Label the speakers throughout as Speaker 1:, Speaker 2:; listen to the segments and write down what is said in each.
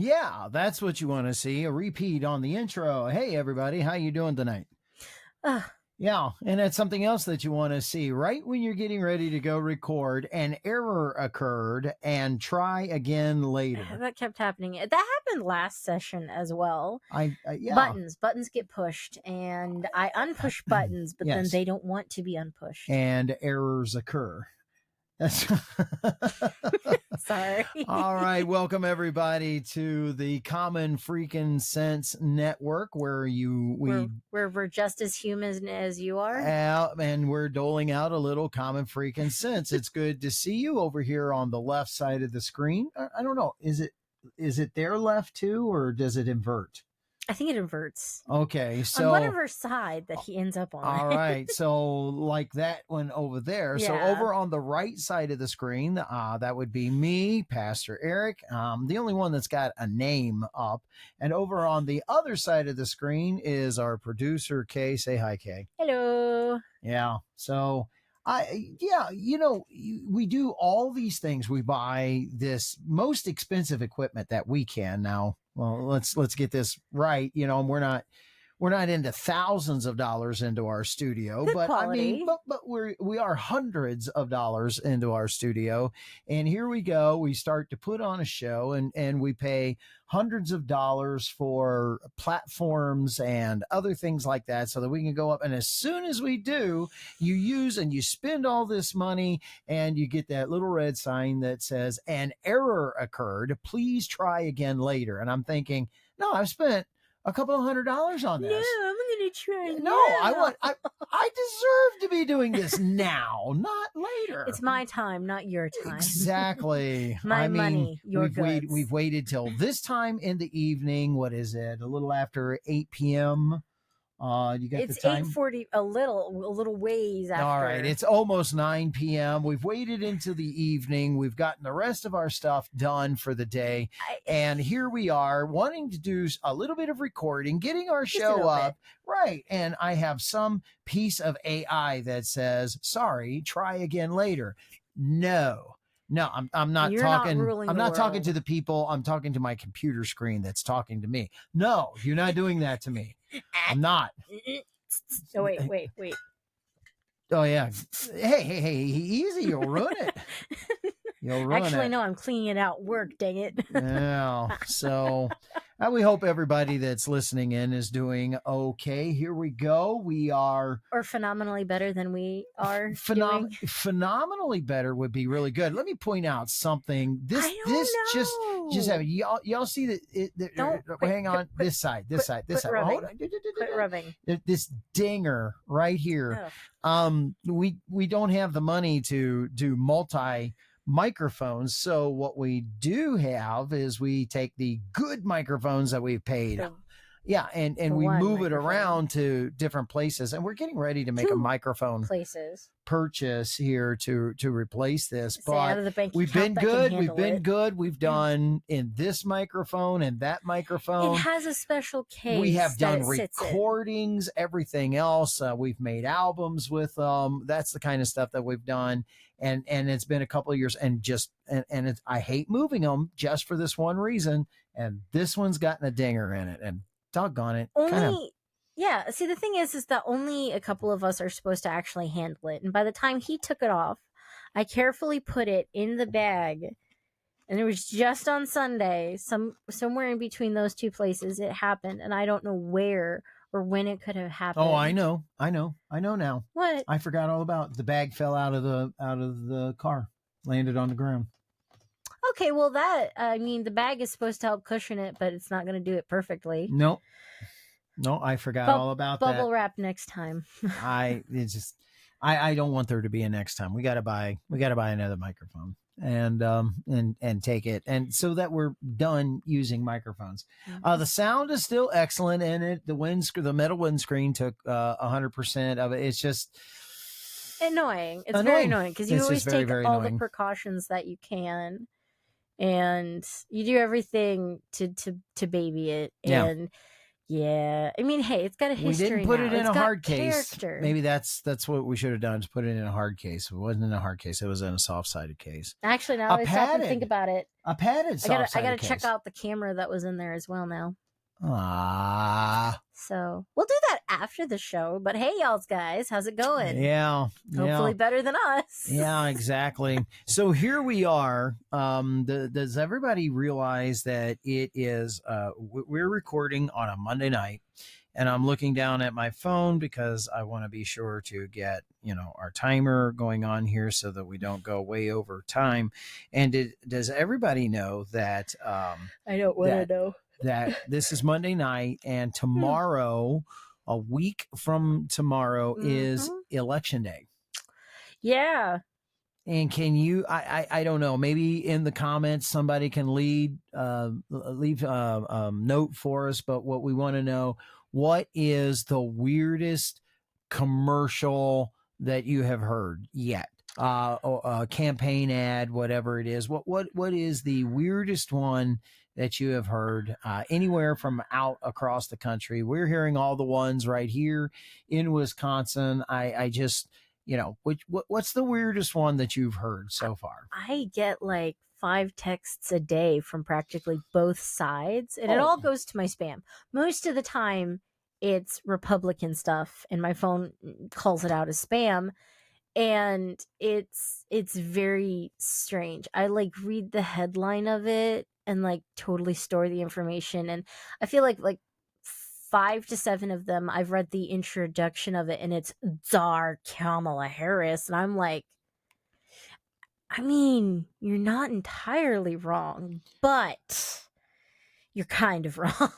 Speaker 1: Yeah, that's what you want to see. A repeat on the intro. Hey, everybody, how you doing tonight?
Speaker 2: Ugh.
Speaker 1: Yeah, and that's something else that you want to see. Right when you're getting ready to go record, an error occurred and try again later.
Speaker 2: That kept happening. That happened last session as well.
Speaker 1: Yeah.
Speaker 2: Buttons get pushed, and I unpush buttons, but then
Speaker 1: Yes.
Speaker 2: they don't want to be unpushed.
Speaker 1: And errors occur.
Speaker 2: Sorry.
Speaker 1: All right. Welcome everybody to the Common Freaking Sense Network, where
Speaker 2: we're just as human as you are.
Speaker 1: And we're doling out a little common freaking sense. It's good to see you over here on the left side of the screen. I don't know. Is it their left too, or does it invert?
Speaker 2: I think it inverts.
Speaker 1: Okay, so
Speaker 2: on whatever side that he ends up on.
Speaker 1: All right, so like that one over there.
Speaker 2: Yeah.
Speaker 1: So over on the right side of the screen, that would be me, Pastor Eric, the only one that's got a name up. And over on the other side of the screen is our producer, Kay. Say hi, Kay.
Speaker 2: Hello.
Speaker 1: Yeah. So we do all these things. We buy this most expensive equipment that we can now. Well, let's get this right. We're not into thousands of dollars into our studio,
Speaker 2: Good
Speaker 1: but
Speaker 2: quality.
Speaker 1: I mean, but we are hundreds of dollars into our studio. And here we go. We start to put on a show and we pay hundreds of dollars for platforms and other things like that so that we can go up. And as soon as we do, you use and you spend all this money and you get that little red sign that says an error occurred. Please try again later. And I'm thinking, no, I've spent a couple of $100 on this.
Speaker 2: No, I'm gonna try.
Speaker 1: No, I deserve to be doing this now, not later.
Speaker 2: It's my time, not your time.
Speaker 1: Exactly.
Speaker 2: My money, your goods.
Speaker 1: We've waited till this time in the evening. What is it? A little after 8 p.m. You got
Speaker 2: it's
Speaker 1: the time?
Speaker 2: 8:40, a little ways after.
Speaker 1: All right, it's almost 9 p.m. We've waited into the evening. We've gotten the rest of our stuff done for the day. And here we are wanting to do a little bit of recording, getting our show up. Right. And I have some piece of AI that says, sorry, try again later. No, I'm not talking. I'm not talking to the people. I'm talking to my computer screen that's talking to me. No, you're not doing that to me. I'm not.
Speaker 2: Oh, wait.
Speaker 1: Oh, yeah. Hey, easy. You'll ruin it.
Speaker 2: Actually, no, I'm cleaning it out. Work, dang it.
Speaker 1: Yeah. So we hope everybody that's listening in is doing okay. Here we go. We are.
Speaker 2: Or phenomenally better than we are.
Speaker 1: Phenomenally better would be really good. Let me point out something. Just have y'all see that? Hang on. This side.
Speaker 2: Hold on. Quit rubbing.
Speaker 1: This dinger right here. Oh. We don't have the money to do multi microphones, so what we do have is we take the good microphones that we've paid and we move it around to different places, and we're getting ready to make a microphone purchase here to replace this. But we've been good. We've done in this microphone and that microphone.
Speaker 2: It has a special case.
Speaker 1: We have done recordings, everything else. We've made albums with them. That's the kind of stuff that we've done. And it's been a couple of years, and I hate moving them just for this one reason. And this one's gotten a dinger in it, and doggone it.
Speaker 2: Yeah. See, the thing is that only a couple of us are supposed to actually handle it. And by the time he took it off, I carefully put it in the bag, and it was just on Sunday, somewhere in between those two places it happened, and I don't know where or when it could have happened.
Speaker 1: Oh, I know now.
Speaker 2: What?
Speaker 1: I forgot all about the bag. Fell out of the car, landed on the ground.
Speaker 2: Okay, well the bag is supposed to help cushion it, but it's not going to do it perfectly.
Speaker 1: No, I forgot all about that.
Speaker 2: Bubble wrap next time.
Speaker 1: I don't want there to be a next time. We got to buy another microphone and take it, and so that we're done using microphones. The sound is still excellent in it. The metal windscreen took 100% of it. It's just
Speaker 2: annoying. It's very annoying because you always take all the precautions that you can, and you do everything to baby it, and Yeah, I mean, hey, it's got a
Speaker 1: We
Speaker 2: history
Speaker 1: didn't put
Speaker 2: now.
Speaker 1: it in
Speaker 2: It's
Speaker 1: a
Speaker 2: got
Speaker 1: hard case.
Speaker 2: character.
Speaker 1: Maybe that's what we should have done, is put it in a hard case. It wasn't in a hard case. It was in a soft-sided case.
Speaker 2: Actually, now
Speaker 1: A
Speaker 2: that I stop and think
Speaker 1: padded,
Speaker 2: about it,
Speaker 1: a padded
Speaker 2: I gotta
Speaker 1: soft-sided
Speaker 2: check
Speaker 1: case.
Speaker 2: out the camera that was in there as well now.
Speaker 1: Ah.
Speaker 2: So we'll do that after the show. But hey, y'all guys, how's it going?
Speaker 1: Yeah.
Speaker 2: Hopefully better than us.
Speaker 1: Yeah, exactly. So here we are. Does everybody realize that it is? We're recording on a Monday night, and I'm looking down at my phone because I want to be sure to get our timer going on here so that we don't go way over time. And does everybody know that?
Speaker 2: I don't want to know
Speaker 1: that this is Monday night, and tomorrow, a week from tomorrow, is Election Day.
Speaker 2: Yeah.
Speaker 1: And can you? I don't know. Maybe in the comments somebody can leave note for us. But what we want to know: what is the weirdest commercial that you have heard yet? A campaign ad, whatever it is. What is the weirdest one that you have heard anywhere from out across the country? We're hearing all the ones right here in Wisconsin. I just, what's the weirdest one that you've heard so far?
Speaker 2: I get like 5 texts a day from practically both sides, and it all goes to my spam. Most of the time, it's Republican stuff, and my phone calls it out as spam. And it's very strange. I like read the headline of it and like totally store the information, and I feel like 5 to 7 of them I've read the introduction of it, and it's Czar Kamala Harris, and I'm like, I mean, you're not entirely wrong, but you're kind of wrong.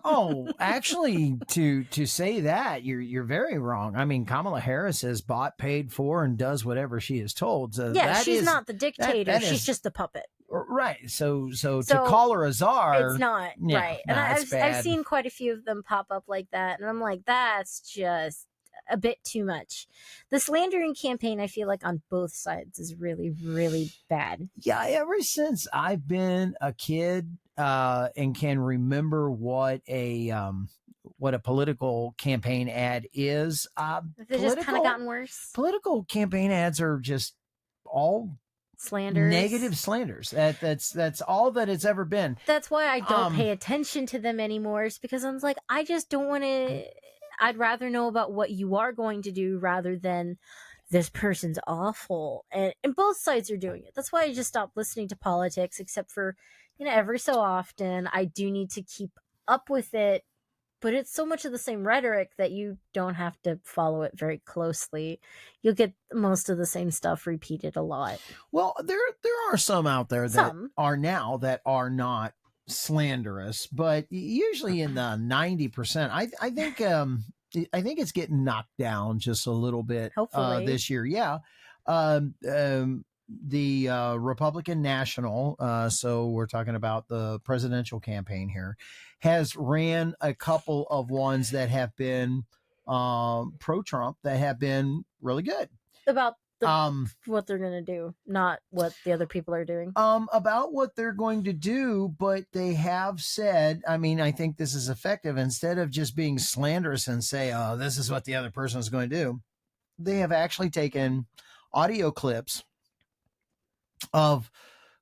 Speaker 1: Oh, actually, to say that, you're very wrong. I mean, Kamala Harris is bought, paid for, and does whatever she is told. So
Speaker 2: yeah, she's not the dictator. She's just the puppet.
Speaker 1: Right. So to call her a czar,
Speaker 2: it's not right. And I've seen quite a few of them pop up like that, and I'm like, that's just a bit too much. The slandering campaign, I feel like on both sides, is really, really bad.
Speaker 1: Yeah, ever since I've been a kid and can remember what a political campaign ad is,
Speaker 2: they've just kind of gotten worse.
Speaker 1: Political campaign ads are just all
Speaker 2: slanders,
Speaker 1: negative slanders. That's all that it's ever been.
Speaker 2: That's why I don't pay attention to them anymore. It's because I'm like, I just don't want to. I'd rather know about what you are going to do rather than this person's awful. And both sides are doing it. That's why I just stopped listening to politics, except for, every so often I do need to keep up with it. But it's so much of the same rhetoric that you don't have to follow it very closely. You'll get most of the same stuff repeated a lot.
Speaker 1: Well, there are some out there that are not slanderous, but usually in the 90%. I think it's getting knocked down just a little bit this year. Yeah. The Republican National, so we're talking about the presidential campaign here, has ran a couple of ones that have been pro-Trump that have been really good.
Speaker 2: About what they're going to do, not what the other people are doing.
Speaker 1: About what they're going to do, but they have said, I mean, I think this is effective. Instead of just being slanderous and say, oh, this is what the other person is going to do, they have actually taken audio clips of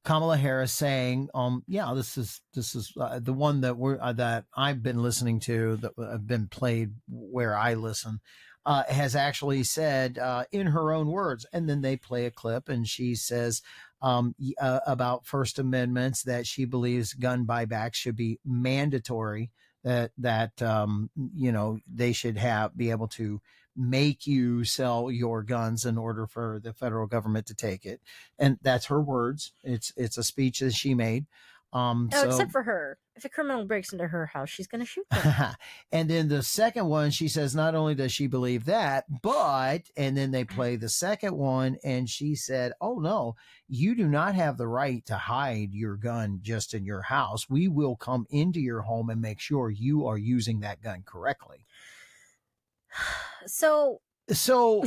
Speaker 1: Kamala Harris saying, yeah, this is the one that I've been listening to, that have been played where I listen, has actually said in her own words, and then they play a clip, and she says about First Amendments, that she believes gun buybacks should be mandatory, that they should be able to make you sell your guns in order for the federal government to take it. And that's her words. It's a speech that she made.
Speaker 2: Except for her. If a criminal breaks into her house, she's going to shoot them.
Speaker 1: And then the second one, she says not only does she believe that, but, and then they play the second one, and she said, oh no, you do not have the right to hide your gun just in your house. We will come into your home and make sure you are using that gun correctly.
Speaker 2: So
Speaker 1: So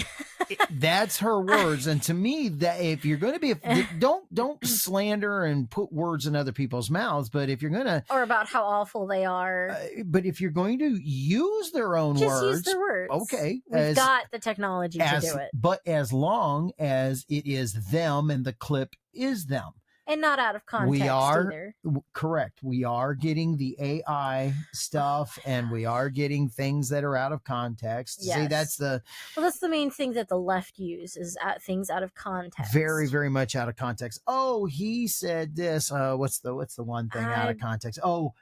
Speaker 1: that's her words, and to me, that if you're going to be, don't slander and put words in other people's mouths. But if you're going to,
Speaker 2: or about how awful they are,
Speaker 1: but if you're going to use their own
Speaker 2: just
Speaker 1: words,
Speaker 2: use their words.
Speaker 1: okay,
Speaker 2: we've got the technology to do it,
Speaker 1: but as long as it is them and the clip is them.
Speaker 2: And not out of context either.
Speaker 1: Correct. We are getting the AI stuff, and we are getting things that are out of context.
Speaker 2: Yes.
Speaker 1: See, that's
Speaker 2: the main thing that the left use is things out of context.
Speaker 1: Very, very much out of context. Oh, he said this. What's the one thing out of context? Oh,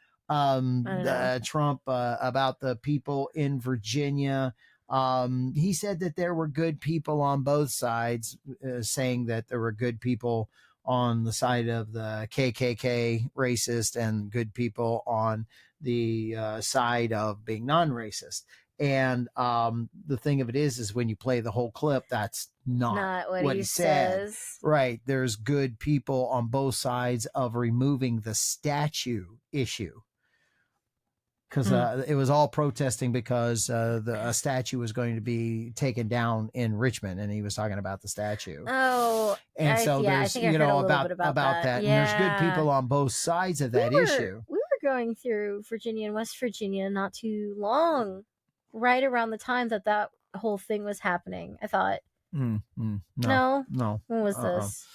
Speaker 1: Trump about the people in Virginia. He said that there were good people on both sides, saying that there were good people on the side of the KKK racist and good people on the side of being non-racist. And the thing of it is when you play the whole clip, that's not what he says. Right. There's good people on both sides of removing the statue issue. Because it was all protesting because a statue was going to be taken down in Richmond, and he was talking about the statue.
Speaker 2: Oh,
Speaker 1: and so there's about that.
Speaker 2: Yeah.
Speaker 1: And there's good people on both sides of that issue.
Speaker 2: We were going through Virginia and West Virginia not too long, right around the time that whole thing was happening. I thought. No. When was this?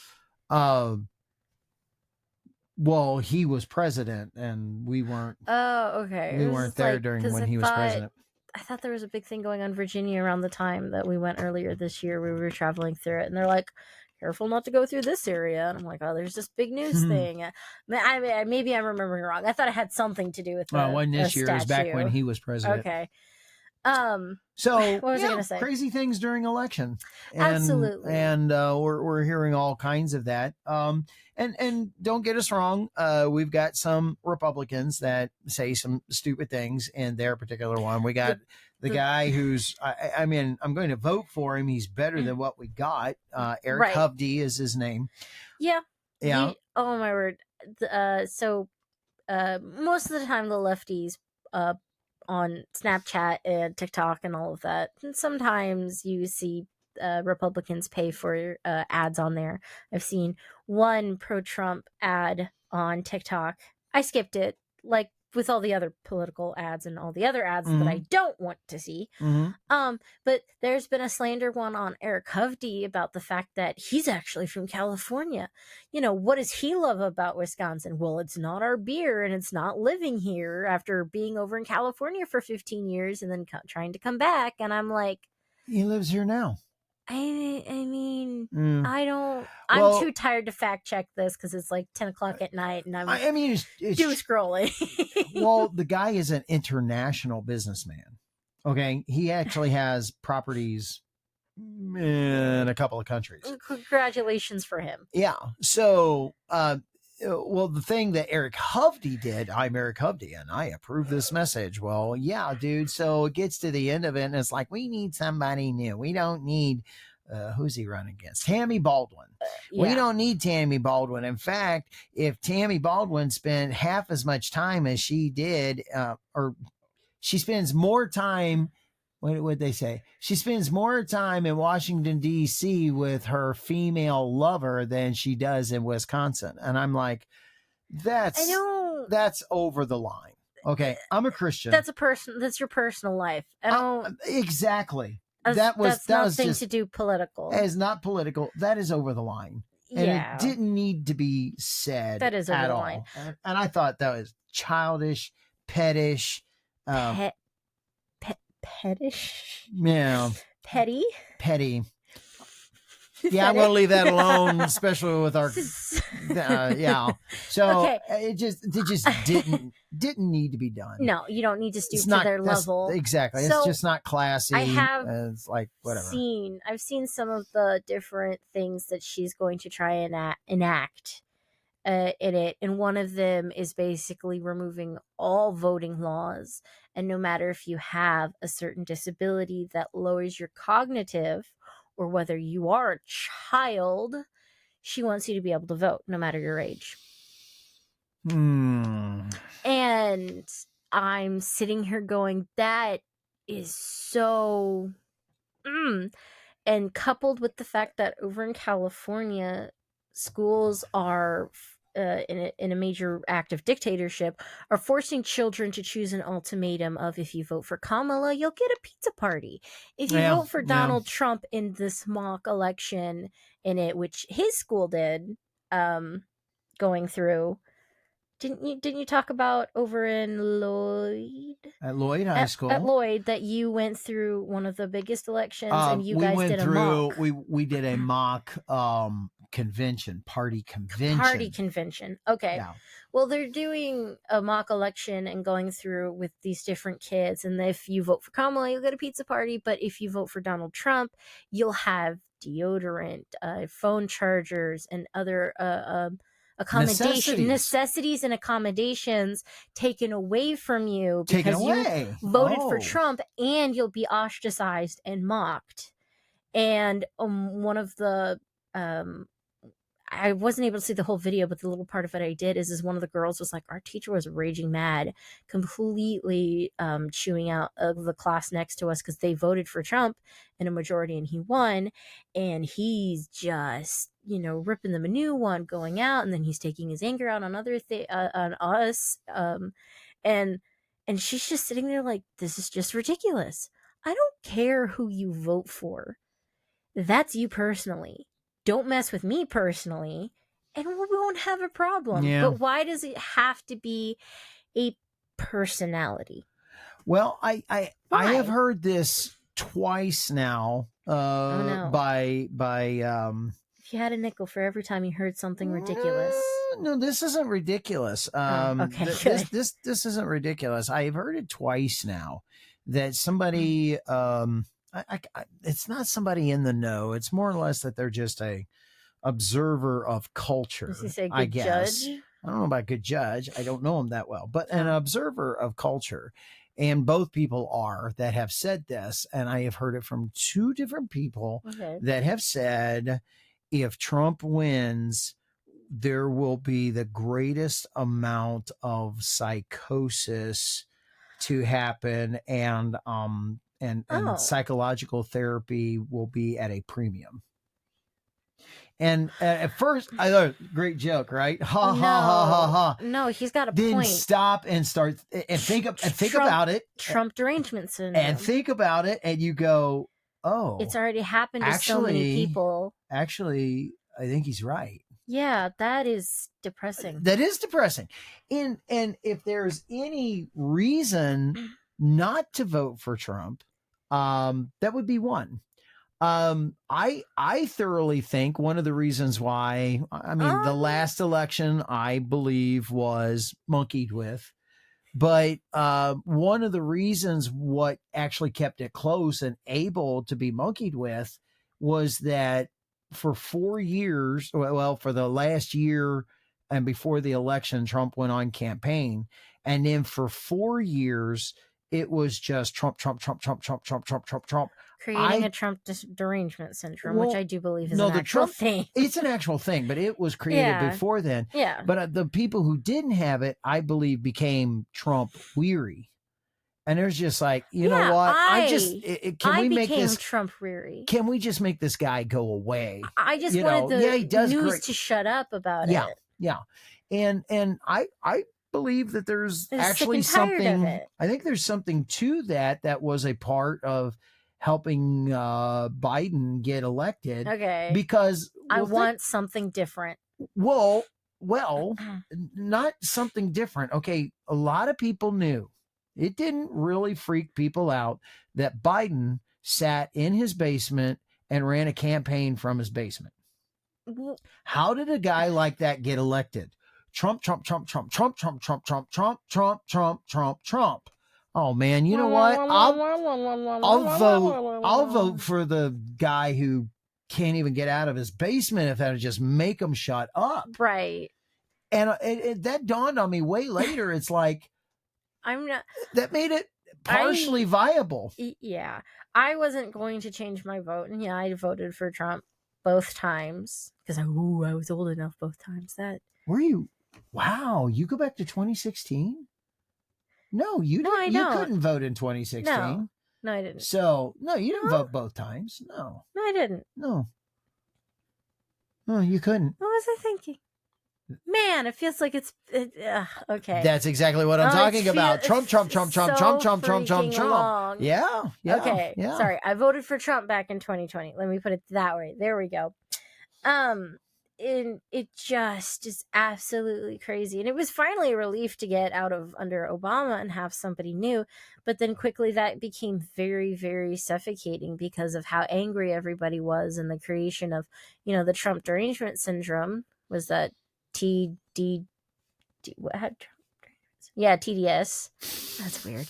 Speaker 1: Well, he was president, and we weren't.
Speaker 2: Oh, okay.
Speaker 1: We weren't there during when he was president.
Speaker 2: I thought there was a big thing going on in Virginia around the time that we went earlier this year. We were traveling through it, and they're like, "Careful not to go through this area." And I'm like, "Oh, there's this big news thing." Maybe I'm remembering wrong. I thought it had something to do with.
Speaker 1: Well, one this year is back when he was president.
Speaker 2: Okay.
Speaker 1: So
Speaker 2: what was I going to say?
Speaker 1: Crazy things during election.
Speaker 2: Absolutely.
Speaker 1: And we're hearing all kinds of that. And don't get us wrong. We've got some Republicans that say some stupid things in their particular one. We got the guy who's, I'm going to vote for him. He's better than what we got. Eric Hovde is his name.
Speaker 2: Yeah.
Speaker 1: Yeah.
Speaker 2: Oh my word. So most of the time the lefties, on Snapchat and TikTok and all of that. And sometimes you see Republicans pay for ads on there. I've seen one pro-Trump ad on TikTok. I skipped it, like with all the other political ads and all the other ads that I don't want to see. But there's been a slander one on Eric Hovde about the fact that he's actually from California. What does he love about Wisconsin? Well, it's not our beer, and it's not living here after being over in California for 15 years and then trying to come back. And I'm like,
Speaker 1: he lives here now.
Speaker 2: I mean, I'm too tired to fact check this because it's like 10 o'clock at night and I'm it's doom scrolling.
Speaker 1: Well, the guy is an international businessman. Okay. He actually has properties in a couple of countries.
Speaker 2: Congratulations for him.
Speaker 1: Yeah. So, the thing that Eric Hovde did, I'm Eric Hovde and I approve this message. Well, yeah, dude. So it gets to the end of it and it's like, we need somebody new. We don't need, who's he running against? Tammy Baldwin. We don't need Tammy Baldwin. In fact, if Tammy Baldwin spent half as much time as she did, or she spends more time, what would they say? She spends more time in Washington, D.C. with her female lover than she does in Wisconsin. And I'm like, that's over the line. Okay. I'm a Christian.
Speaker 2: That's your personal life.
Speaker 1: Exactly.
Speaker 2: That's nothing to do political.
Speaker 1: It is not political. That is over the line. And it didn't need to be said.
Speaker 2: That is over
Speaker 1: at
Speaker 2: the
Speaker 1: all.
Speaker 2: line.
Speaker 1: And I thought that was childish, pettish.
Speaker 2: Pettish?
Speaker 1: Yeah.
Speaker 2: Petty?
Speaker 1: Yeah, I'm going to leave that alone, especially with our, yeah. So it just didn't need to be done.
Speaker 2: No, you don't need to stoop to their level.
Speaker 1: Exactly. So it's just not classy. It's like, whatever.
Speaker 2: I've seen some of the different things that she's going to try and enact in it. And one of them is basically removing all voting laws. And no matter if you have a certain disability that lowers your cognitive or whether you are a child, she wants you to be able to vote no matter your age. And I'm sitting here going, that is so And coupled with the fact that over in California, schools are in a major act of dictatorship, are forcing children to choose an ultimatum of, if you vote for Kamala, you'll get a pizza party. If you
Speaker 1: Yeah,
Speaker 2: vote for
Speaker 1: yeah.
Speaker 2: Donald Trump in this mock election in it, which his school did, going through. Didn't you talk about over in Lloyd?
Speaker 1: At Lloyd High
Speaker 2: At
Speaker 1: School.
Speaker 2: Lloyd, that you went through one of the biggest elections and you
Speaker 1: We
Speaker 2: guys
Speaker 1: went
Speaker 2: did a
Speaker 1: through.
Speaker 2: mock
Speaker 1: We did a mock party convention.
Speaker 2: Okay.
Speaker 1: Yeah.
Speaker 2: Well, they're doing a mock election and going through with these different kids. And if you vote for Kamala, you'll get a pizza party. But if you vote for Donald Trump, you'll have deodorant, phone chargers, and other necessities and accommodations taken away from you because you voted for Trump, and you'll be ostracized and mocked. And one of the I wasn't able to see the whole video, but the little part of it I did is one of the girls was like, our teacher was raging mad, completely chewing out of the class next to us because they voted for Trump in a majority and he won. And he's just, ripping them a new one, going out, and then he's taking his anger out on on us. And she's just sitting there like, this is just ridiculous. I don't care who you vote for. That's you personally. Don't mess with me personally, and we won't have a problem.
Speaker 1: Yeah.
Speaker 2: But why does it have to be a personality?
Speaker 1: Well, I have heard this twice now.
Speaker 2: No.
Speaker 1: By
Speaker 2: if you had a nickel for every time you heard something ridiculous.
Speaker 1: No, this isn't ridiculous.
Speaker 2: Okay,
Speaker 1: this isn't ridiculous. I've heard it twice now that somebody it's not somebody in the know. It's more or less that they're just a observer of culture.
Speaker 2: Does he say good
Speaker 1: I guess.
Speaker 2: Judge?
Speaker 1: I don't know about good judge. I don't know him that well, but an observer of culture. And both people are that have said this. And I have heard it from two different people that have said, if Trump wins, there will be the greatest amount of psychosis to happen, and psychological therapy will be at a premium. And at first, I thought, great joke, right? Ha ha ha ha ha.
Speaker 2: No, he's got a
Speaker 1: then
Speaker 2: point.
Speaker 1: Then stop and start and think about it.
Speaker 2: Trump derangement syndrome.
Speaker 1: And think about it, and you go, oh,
Speaker 2: it's already happened to so many people.
Speaker 1: Actually, I think he's right.
Speaker 2: Yeah, that is depressing.
Speaker 1: That is depressing. And if there's any reason not to vote for Trump, that would be one. I thoroughly think one of the reasons why, the last election, I believe, was monkeyed with, but one of the reasons what actually kept it close and able to be monkeyed with was that for 4 years, for the last year and before the election, Trump went on campaign. And then for 4 years, it was just Trump.
Speaker 2: Creating a Trump derangement syndrome, which I do believe is an actual thing.
Speaker 1: It's an actual thing, but it was created before then.
Speaker 2: Yeah.
Speaker 1: But the people who didn't have it, I believe, became Trump weary. And there's just like, you know what?
Speaker 2: I became Trump weary.
Speaker 1: Can we just make this guy go away?
Speaker 2: I just wanted the news to shut up about it.
Speaker 1: Yeah. And I believe that there's actually something. I think there's something to that was a part of helping Biden get elected.
Speaker 2: Okay.
Speaker 1: Because
Speaker 2: I want something different.
Speaker 1: Well, not something different. Okay, a lot of people knew. It didn't really freak people out that Biden sat in his basement and ran a campaign from his basement. How did a guy like that get elected? Trump. Oh man, you know what? I'll vote for the guy who can't even get out of his basement if that'll just make him shut up.
Speaker 2: Right.
Speaker 1: And that dawned on me way later. It's like, that made it partially viable.
Speaker 2: Yeah. I wasn't going to change my vote. And I voted for Trump both times because I was old enough both times.
Speaker 1: Were you? Wow. You go back to 2016? No, you didn't. You couldn't vote in 2016.
Speaker 2: No, I didn't.
Speaker 1: So, no, you didn't
Speaker 2: No.
Speaker 1: vote both times. No.
Speaker 2: No, I didn't.
Speaker 1: No. No, you couldn't.
Speaker 2: What was I thinking? Man, it feels like it's okay.
Speaker 1: That's exactly what I'm talking about. Trump.
Speaker 2: So
Speaker 1: Freaking
Speaker 2: long.
Speaker 1: Yeah.
Speaker 2: Okay.
Speaker 1: Yeah.
Speaker 2: Sorry, I voted for Trump back in 2020. Let me put it that way. There we go. And it just is absolutely crazy. And it was finally a relief to get out of under Obama and have somebody new. But then quickly that became very, very suffocating because of how angry everybody was and the creation of, the Trump derangement syndrome was that what had Trump? Yeah, TDS. That's weird.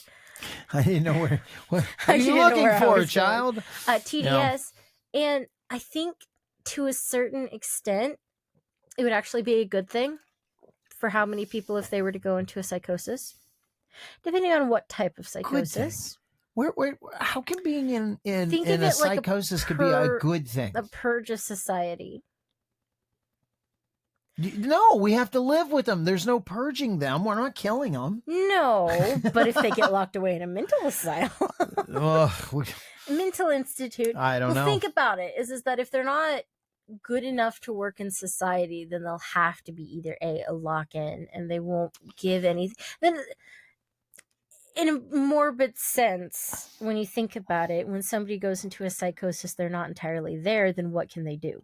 Speaker 1: I didn't know what are you looking for, child?
Speaker 2: TDS. No. And I think to a certain extent, it would actually be a good thing for how many people if they were to go into a psychosis, depending on what type of psychosis.
Speaker 1: Where how can being in a psychosis could be a good thing?
Speaker 2: A purge of society.
Speaker 1: No, we have to live with them. There's no purging them. We're not killing them.
Speaker 2: No, but if they get locked away in a mental asylum, mental institute.
Speaker 1: I don't know.
Speaker 2: Think about it. Is that if they're not good enough to work in society, then they'll have to be either a lock-in, and they won't give anything. Then, in a morbid sense, when you think about it, when somebody goes into a psychosis, they're not entirely there. Then what can they do?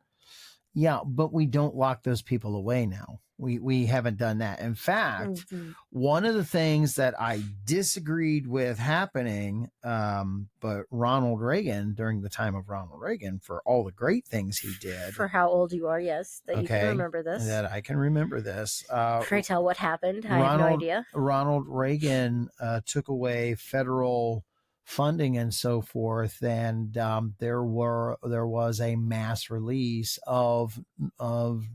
Speaker 1: Yeah, but we don't lock those people away now. We haven't done that. In fact, one of the things that I disagreed with happening, but Ronald Reagan, during the time of Ronald Reagan, for all the great things he did.
Speaker 2: For how old you are, yes, that you can remember this.
Speaker 1: That I can remember this.
Speaker 2: Pray tell what happened. I have no idea.
Speaker 1: Ronald Reagan took away federal funding and so forth, and there was a mass release of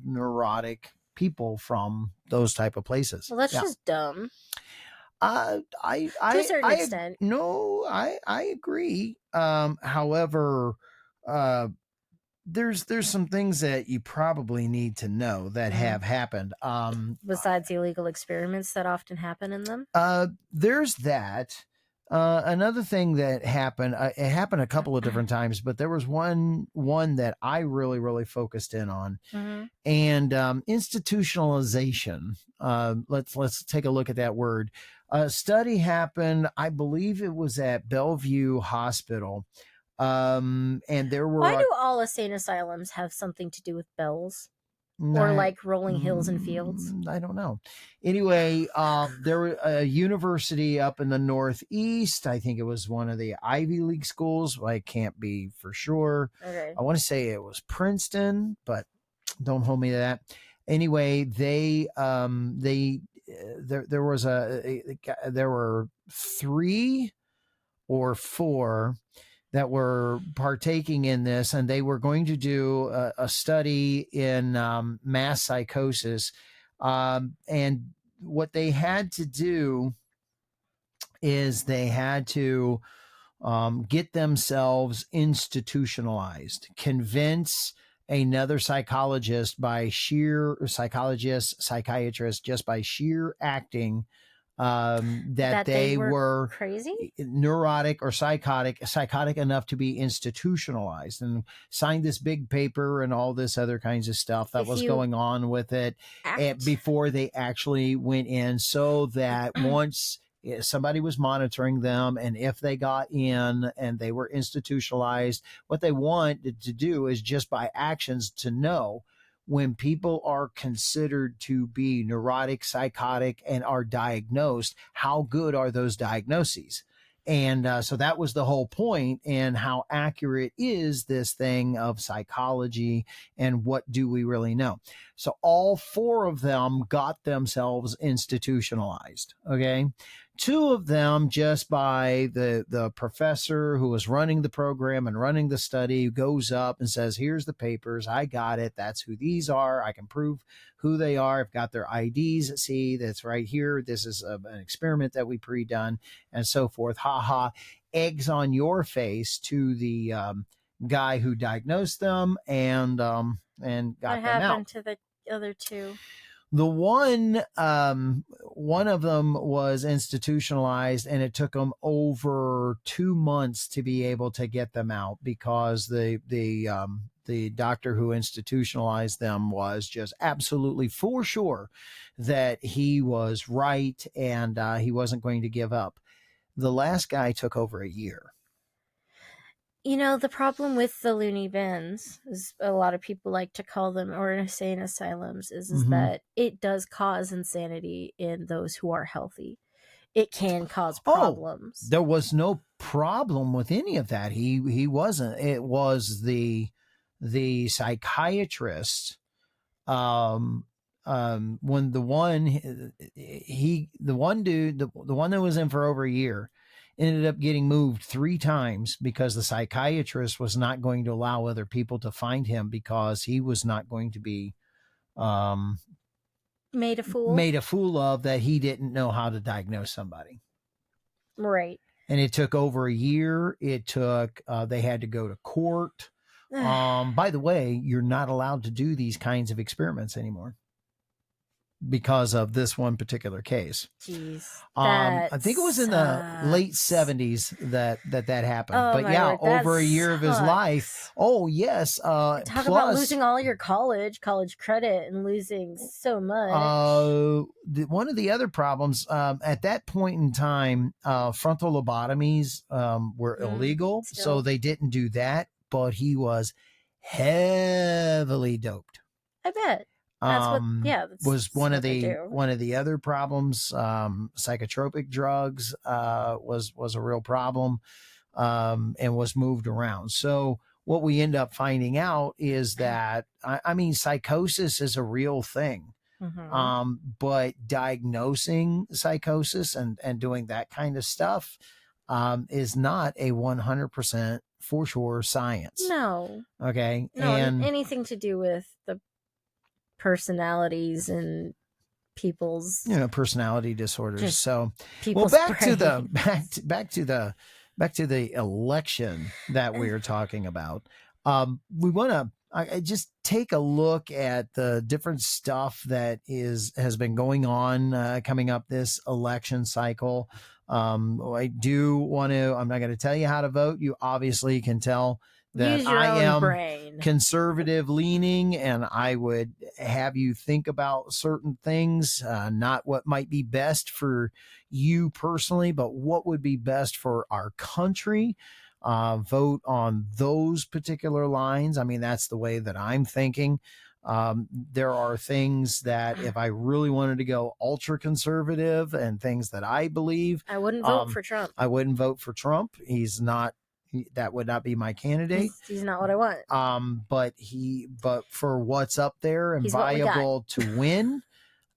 Speaker 1: neurotic people from those type of places.
Speaker 2: Well, that's just dumb.
Speaker 1: To a certain
Speaker 2: extent.
Speaker 1: No, I agree. However, there's some things that you probably need to know that have happened.
Speaker 2: Besides the illegal experiments that often happen in them.
Speaker 1: There's that. Another thing that happened, it happened a couple of different times, but there was one that I really, really focused in on, and institutionalization. Let's take a look at that word. A study happened, I believe it was at Bellevue Hospital, and there were.
Speaker 2: Why do all insane asylums have something to do with bells? Or like rolling hills and fields?
Speaker 1: I don't know. Anyway, there was a university up in the Northeast. I think it was one of the Ivy League schools. I can't be for sure.
Speaker 2: Okay.
Speaker 1: I want to say it was Princeton, but don't hold me to that. Anyway, there were 3 or 4 that were partaking in this, and they were going to do a study in mass psychosis. And what they had to do is they had to get themselves institutionalized, convince another psychiatrist, just by sheer acting, that they were
Speaker 2: crazy,
Speaker 1: neurotic or psychotic enough to be institutionalized, and signed this big paper and all this other kinds of stuff that was going on with it before they actually went in, so that once somebody was monitoring them, and if they got in and they were institutionalized, what they wanted to do is just by actions to know when people are considered to be neurotic, psychotic, and are diagnosed, how good are those diagnoses? And so that was the whole point. And how accurate is this thing of psychology, and what do we really know? So all 4 of them got themselves institutionalized. Okay. 2 of them, just by the professor who was running the program and running the study, goes up and says, here's the papers. I got it. That's who these are. I can prove who they are. I've got their IDs. See, that's right here. This is an experiment that we pre-done, and so forth. Ha ha. Eggs on your face to the guy who diagnosed them and got them out.
Speaker 2: What happened to the other 2?
Speaker 1: The one of them was institutionalized, and it took them over 2 months to be able to get them out because the doctor who institutionalized them was just absolutely for sure that he was right, and he wasn't going to give up. The last guy took over a year.
Speaker 2: The problem with the loony bins, is a lot of people like to call them, or insane asylums, is that it does cause insanity in those who are healthy. It can cause problems.
Speaker 1: There was no problem with any of that. He wasn't. It was the psychiatrist. When the one dude, the one that was in for over a year, ended up getting moved 3 times because the psychiatrist was not going to allow other people to find him because he was not going to be
Speaker 2: made a fool
Speaker 1: of, that he didn't know how to diagnose somebody.
Speaker 2: Right.
Speaker 1: And it took over a year. It took, they had to go to court. By the way, you're not allowed to do these kinds of experiments anymore because of this one particular case.
Speaker 2: Jeez.
Speaker 1: I think it was in the late 70s that happened.
Speaker 2: Oh,
Speaker 1: but yeah,
Speaker 2: word,
Speaker 1: over a year of his life. Oh, yes.
Speaker 2: Talk about losing all your college credit and losing so much.
Speaker 1: One of the other problems at that point in time, frontal lobotomies were illegal.
Speaker 2: Still.
Speaker 1: So they didn't do that. But he was heavily doped.
Speaker 2: I bet. That's
Speaker 1: was one of the other problems. Psychotropic drugs was a real problem, and was moved around. So what we end up finding out is that I mean, psychosis is a real thing.
Speaker 2: Mm-hmm.
Speaker 1: But diagnosing psychosis and doing that kind of stuff is not a 100% for sure science.
Speaker 2: No.
Speaker 1: Okay.
Speaker 2: No, and anything to do with the personalities and people's
Speaker 1: personality disorders. So back to the election that we are talking about. We want to just take a look at the different stuff that has been going on coming up this election cycle. I do want to, I'm not going to tell you how to vote. You obviously can tell that I am conservative leaning, and I would have you think about certain things, not what might be best for you personally, but what would be best for our country. Vote on those particular lines. I mean, that's the way that I'm thinking. There are things that if I really wanted to go ultra conservative and things that I believe,
Speaker 2: I wouldn't vote for Trump.
Speaker 1: I wouldn't vote for Trump. That would not be my candidate.
Speaker 2: He's not what I want.
Speaker 1: But for what's up there and viable to win,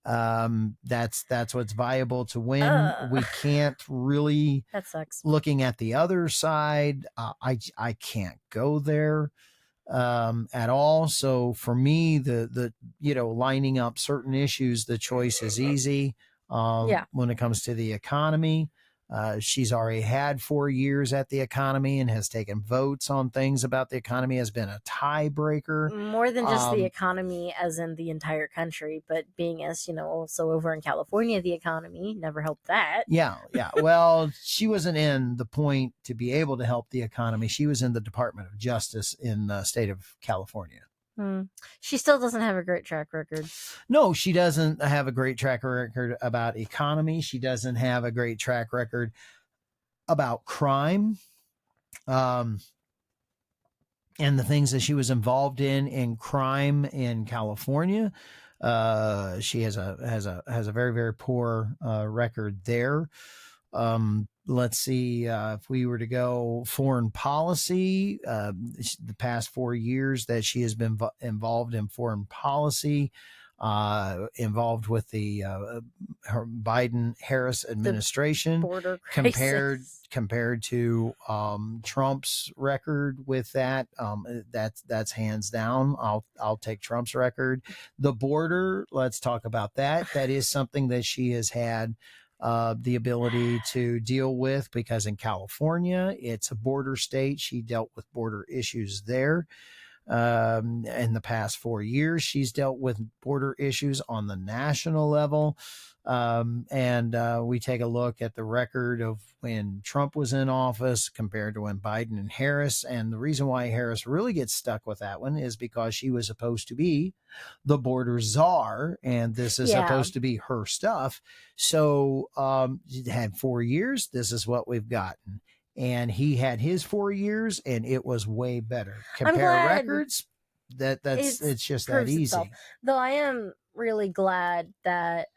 Speaker 1: that's what's viable to win. We can't really.
Speaker 2: That sucks.
Speaker 1: Looking at the other side, I can't go there at all. So for me, the lining up certain issues, the choice is easy. When it comes to the economy. She's already had 4 years at the economy and has taken votes on things about the economy, has been a tiebreaker.
Speaker 2: More than just the economy as in the entire country, but being as, also over in California, the economy never helped that.
Speaker 1: Yeah. Well, she wasn't in the point to be able to help the economy. She was in the Department of Justice in the state of California.
Speaker 2: She still doesn't have a great track record.
Speaker 1: No, she doesn't have a great track record about economy. She doesn't have a great track record about crime, and the things that she was involved in crime in California. She has a very, very poor record there. Let's see, if we were to go foreign policy, the past 4 years that she has been involved in foreign policy, involved with the her Biden-Harris administration,
Speaker 2: border crisis.
Speaker 1: compared to Trump's record with that. That's hands down. I'll take Trump's record. The border, let's talk about that. That is something that she has had the ability to deal with, because in California, it's a border state. She dealt with border issues there. In the past 4 years, she's dealt with border issues on the national level. And we take a look at the record of when Trump was in office compared to when Biden and Harris. And the reason why Harris really gets stuck with that one is because she was supposed to be the border czar, and this is supposed to be her stuff. So she had 4 years. This is what we've gotten. And he had his 4 years, and it was way better. Compare records. It's just that easy. Itself.
Speaker 2: Though I am really glad that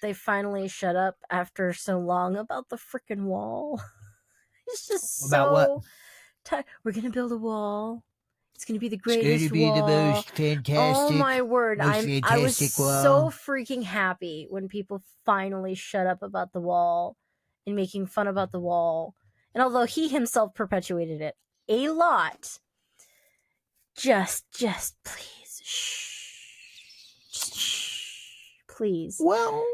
Speaker 2: they finally shut up after so long about the freaking wall. It's just
Speaker 1: about
Speaker 2: what? We're gonna build a wall. It's gonna be the greatest.
Speaker 1: It's gonna be
Speaker 2: wall.
Speaker 1: the most fantastic.
Speaker 2: Oh my word! I was
Speaker 1: wall.
Speaker 2: so freaking happy when people finally shut up about the wall and making fun about the wall. And although he himself perpetuated it a lot, just please, please.
Speaker 1: Well,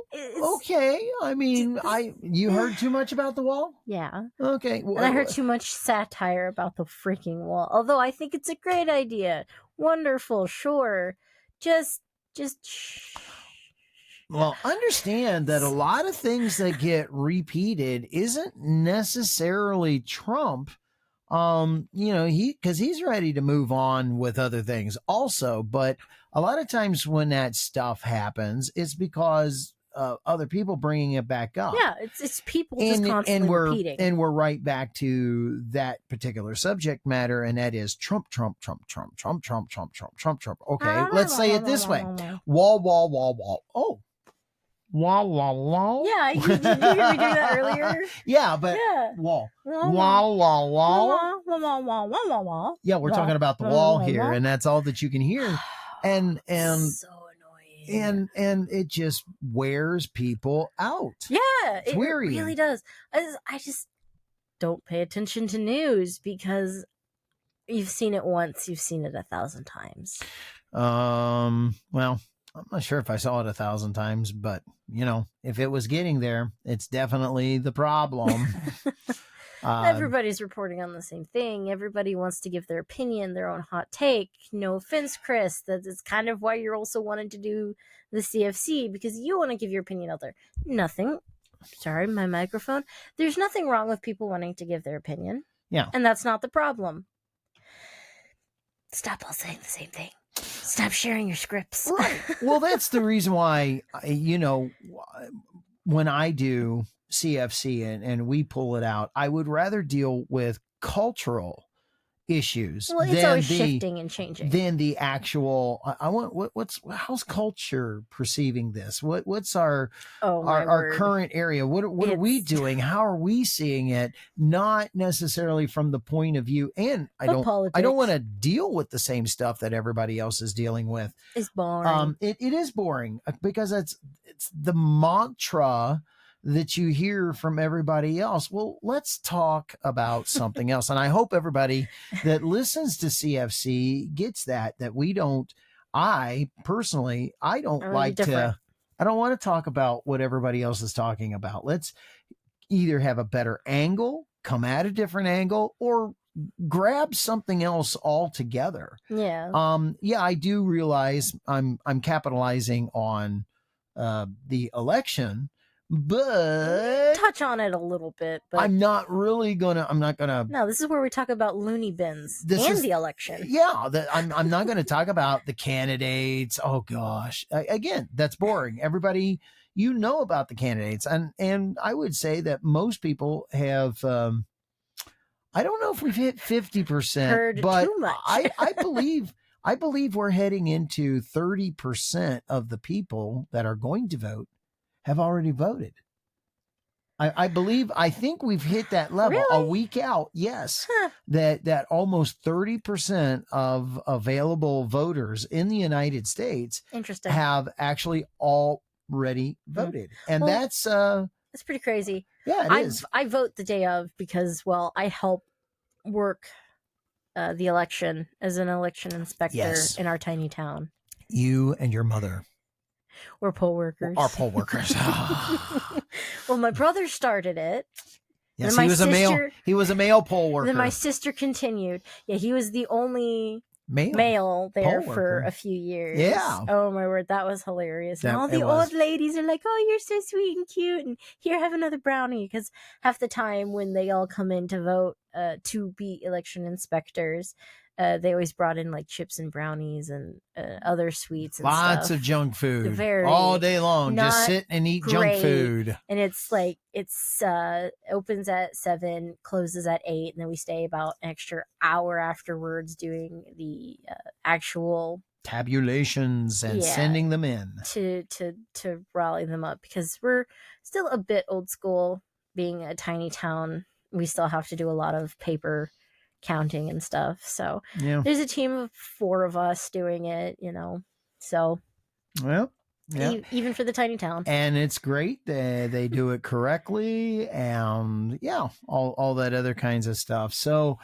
Speaker 1: okay. I mean, you heard too much about the wall?
Speaker 2: Yeah.
Speaker 1: Okay.
Speaker 2: Well, and I heard too much satire about the freaking wall. Although I think it's a great idea. Wonderful, sure. Just
Speaker 1: Well, understand that a lot of things that get repeated isn't necessarily Trump. Because he's ready to move on with other things also. But a lot of times when that stuff happens, it's because other people bringing it back up.
Speaker 2: Yeah, it's people just constantly repeating.
Speaker 1: And we're right back to that particular subject matter, and that is Trump, Trump, Trump, Trump, Trump, Trump, Trump, Trump, Trump, Trump. Okay, let's say it this way. Wall, wall, wall, wall. Oh. Wall, wall, wall.
Speaker 2: Yeah, did you hear me do that earlier?
Speaker 1: Yeah, but wall. Wall, wall, wall. Yeah, we're talking about the wall here, and that's all that you can hear. And
Speaker 2: so annoying.
Speaker 1: And it just wears people out.
Speaker 2: Yeah,
Speaker 1: it's wearying.
Speaker 2: It really does. I just don't pay attention to news because you've seen it once, you've seen it 1,000 times.
Speaker 1: Well, I'm not sure if I saw it 1,000 times, but if it was getting there, it's definitely the problem.
Speaker 2: Everybody's reporting on the same thing. Everybody wants to give their opinion, their own hot take. No offense, Chris. That's kind of why you're also wanting to do the CFC, because you want to give your opinion out there. Nothing. Sorry, my microphone. There's nothing wrong with people wanting to give their opinion.
Speaker 1: Yeah.
Speaker 2: And that's not the problem. Stop all saying the same thing. Stop sharing your scripts.
Speaker 1: Right. Well, that's the reason why, when I do CFC and we pull it out, I would rather deal with cultural issues.
Speaker 2: Well, it's always shifting and changing.
Speaker 1: Than the actual. I want how's culture perceiving this? What's our current area? What are we doing? How are we seeing it? Not necessarily from the point of view, and I don't want to deal with the same stuff that everybody else is dealing with.
Speaker 2: It's boring.
Speaker 1: It is boring because it's the mantra that you hear from everybody else. Well, let's talk about something else. And I hope everybody that listens to CFC gets that we don't, I personally, I don't want to talk about what everybody else is talking about. Let's either have a better angle, come at a different angle, or grab something else altogether.
Speaker 2: Yeah.
Speaker 1: I do realize I'm capitalizing on the election, but
Speaker 2: touch on it a little bit, but
Speaker 1: I'm not gonna.
Speaker 2: No, this is where we talk about loony bins the election.
Speaker 1: Yeah, I'm not gonna talk about the candidates. Oh gosh, again, that's boring. Everybody, about the candidates, and I would say that most people have. I don't know if we've hit 50%, but
Speaker 2: too much.
Speaker 1: I believe we're heading into 30% of the people that are going to vote have already voted. I think we've hit that level.
Speaker 2: Really?
Speaker 1: A week out. Yes.
Speaker 2: Huh.
Speaker 1: That almost 30% of available voters in the United States have actually already voted. And that's
Speaker 2: pretty crazy.
Speaker 1: Yeah, it is.
Speaker 2: I vote the day of because, I help work the election as an election inspector in our tiny town.
Speaker 1: You and your mother.
Speaker 2: We're poll workers.
Speaker 1: Our poll workers.
Speaker 2: Well, my brother started it.
Speaker 1: Yes, he was a male poll worker.
Speaker 2: Then my sister continued. Yeah, he was the only male there
Speaker 1: Poll
Speaker 2: for
Speaker 1: worker.
Speaker 2: a few years.
Speaker 1: Yeah.
Speaker 2: Oh my word, that was hilarious. And
Speaker 1: That-
Speaker 2: all
Speaker 1: it
Speaker 2: the
Speaker 1: was.
Speaker 2: old ladies are like, "Oh, you're so sweet and cute," and here, have another brownie. Because half the time when they all come in to vote, to be election inspectors, they always brought in like chips and brownies and other sweets and
Speaker 1: Lots
Speaker 2: stuff.
Speaker 1: of junk food
Speaker 2: Very
Speaker 1: all day long. Just
Speaker 2: not
Speaker 1: sit and eat junk
Speaker 2: great.
Speaker 1: food.
Speaker 2: And it's like opens at 7, closes at 8, and then we stay about an extra hour afterwards doing the actual
Speaker 1: Tabulations and sending them in.
Speaker 2: to rally them up, because we're still a bit old school. Being a tiny town, we still have to do a lot of paper counting and stuff. So
Speaker 1: Yeah.
Speaker 2: there's a team of 4 of us doing it, so
Speaker 1: Well, yeah.
Speaker 2: even for the tiny town.
Speaker 1: And it's great. They do it correctly, and yeah, all that other kinds of stuff. So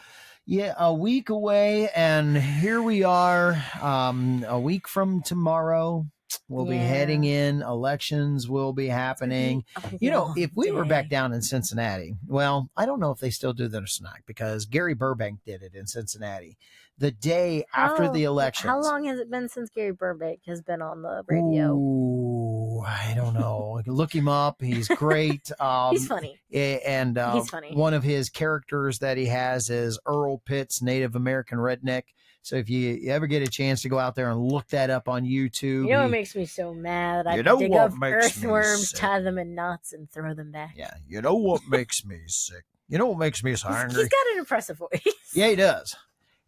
Speaker 1: yeah, a week away, and here we are. A week from tomorrow, we'll be heading in. Elections will be happening. If we were back down in Cincinnati, well, I don't know if they still do that or not, because Gary Burbank did it in Cincinnati the day after the elections.
Speaker 2: How long has it been since Gary Burbank has been on the radio?
Speaker 1: Ooh, I don't know. Look him up. He's great.
Speaker 2: He's funny.
Speaker 1: And
Speaker 2: he's funny.
Speaker 1: One of his characters that he has is Earl Pitts, Native American redneck. So if you ever get a chance to go out there and look that up on YouTube.
Speaker 2: You know what makes me so mad? I dig up earthworms, tie them in knots, and throw them back.
Speaker 1: Yeah, you know what makes me sick? You know what makes me so angry?
Speaker 2: He's got an impressive voice.
Speaker 1: Yeah, he does.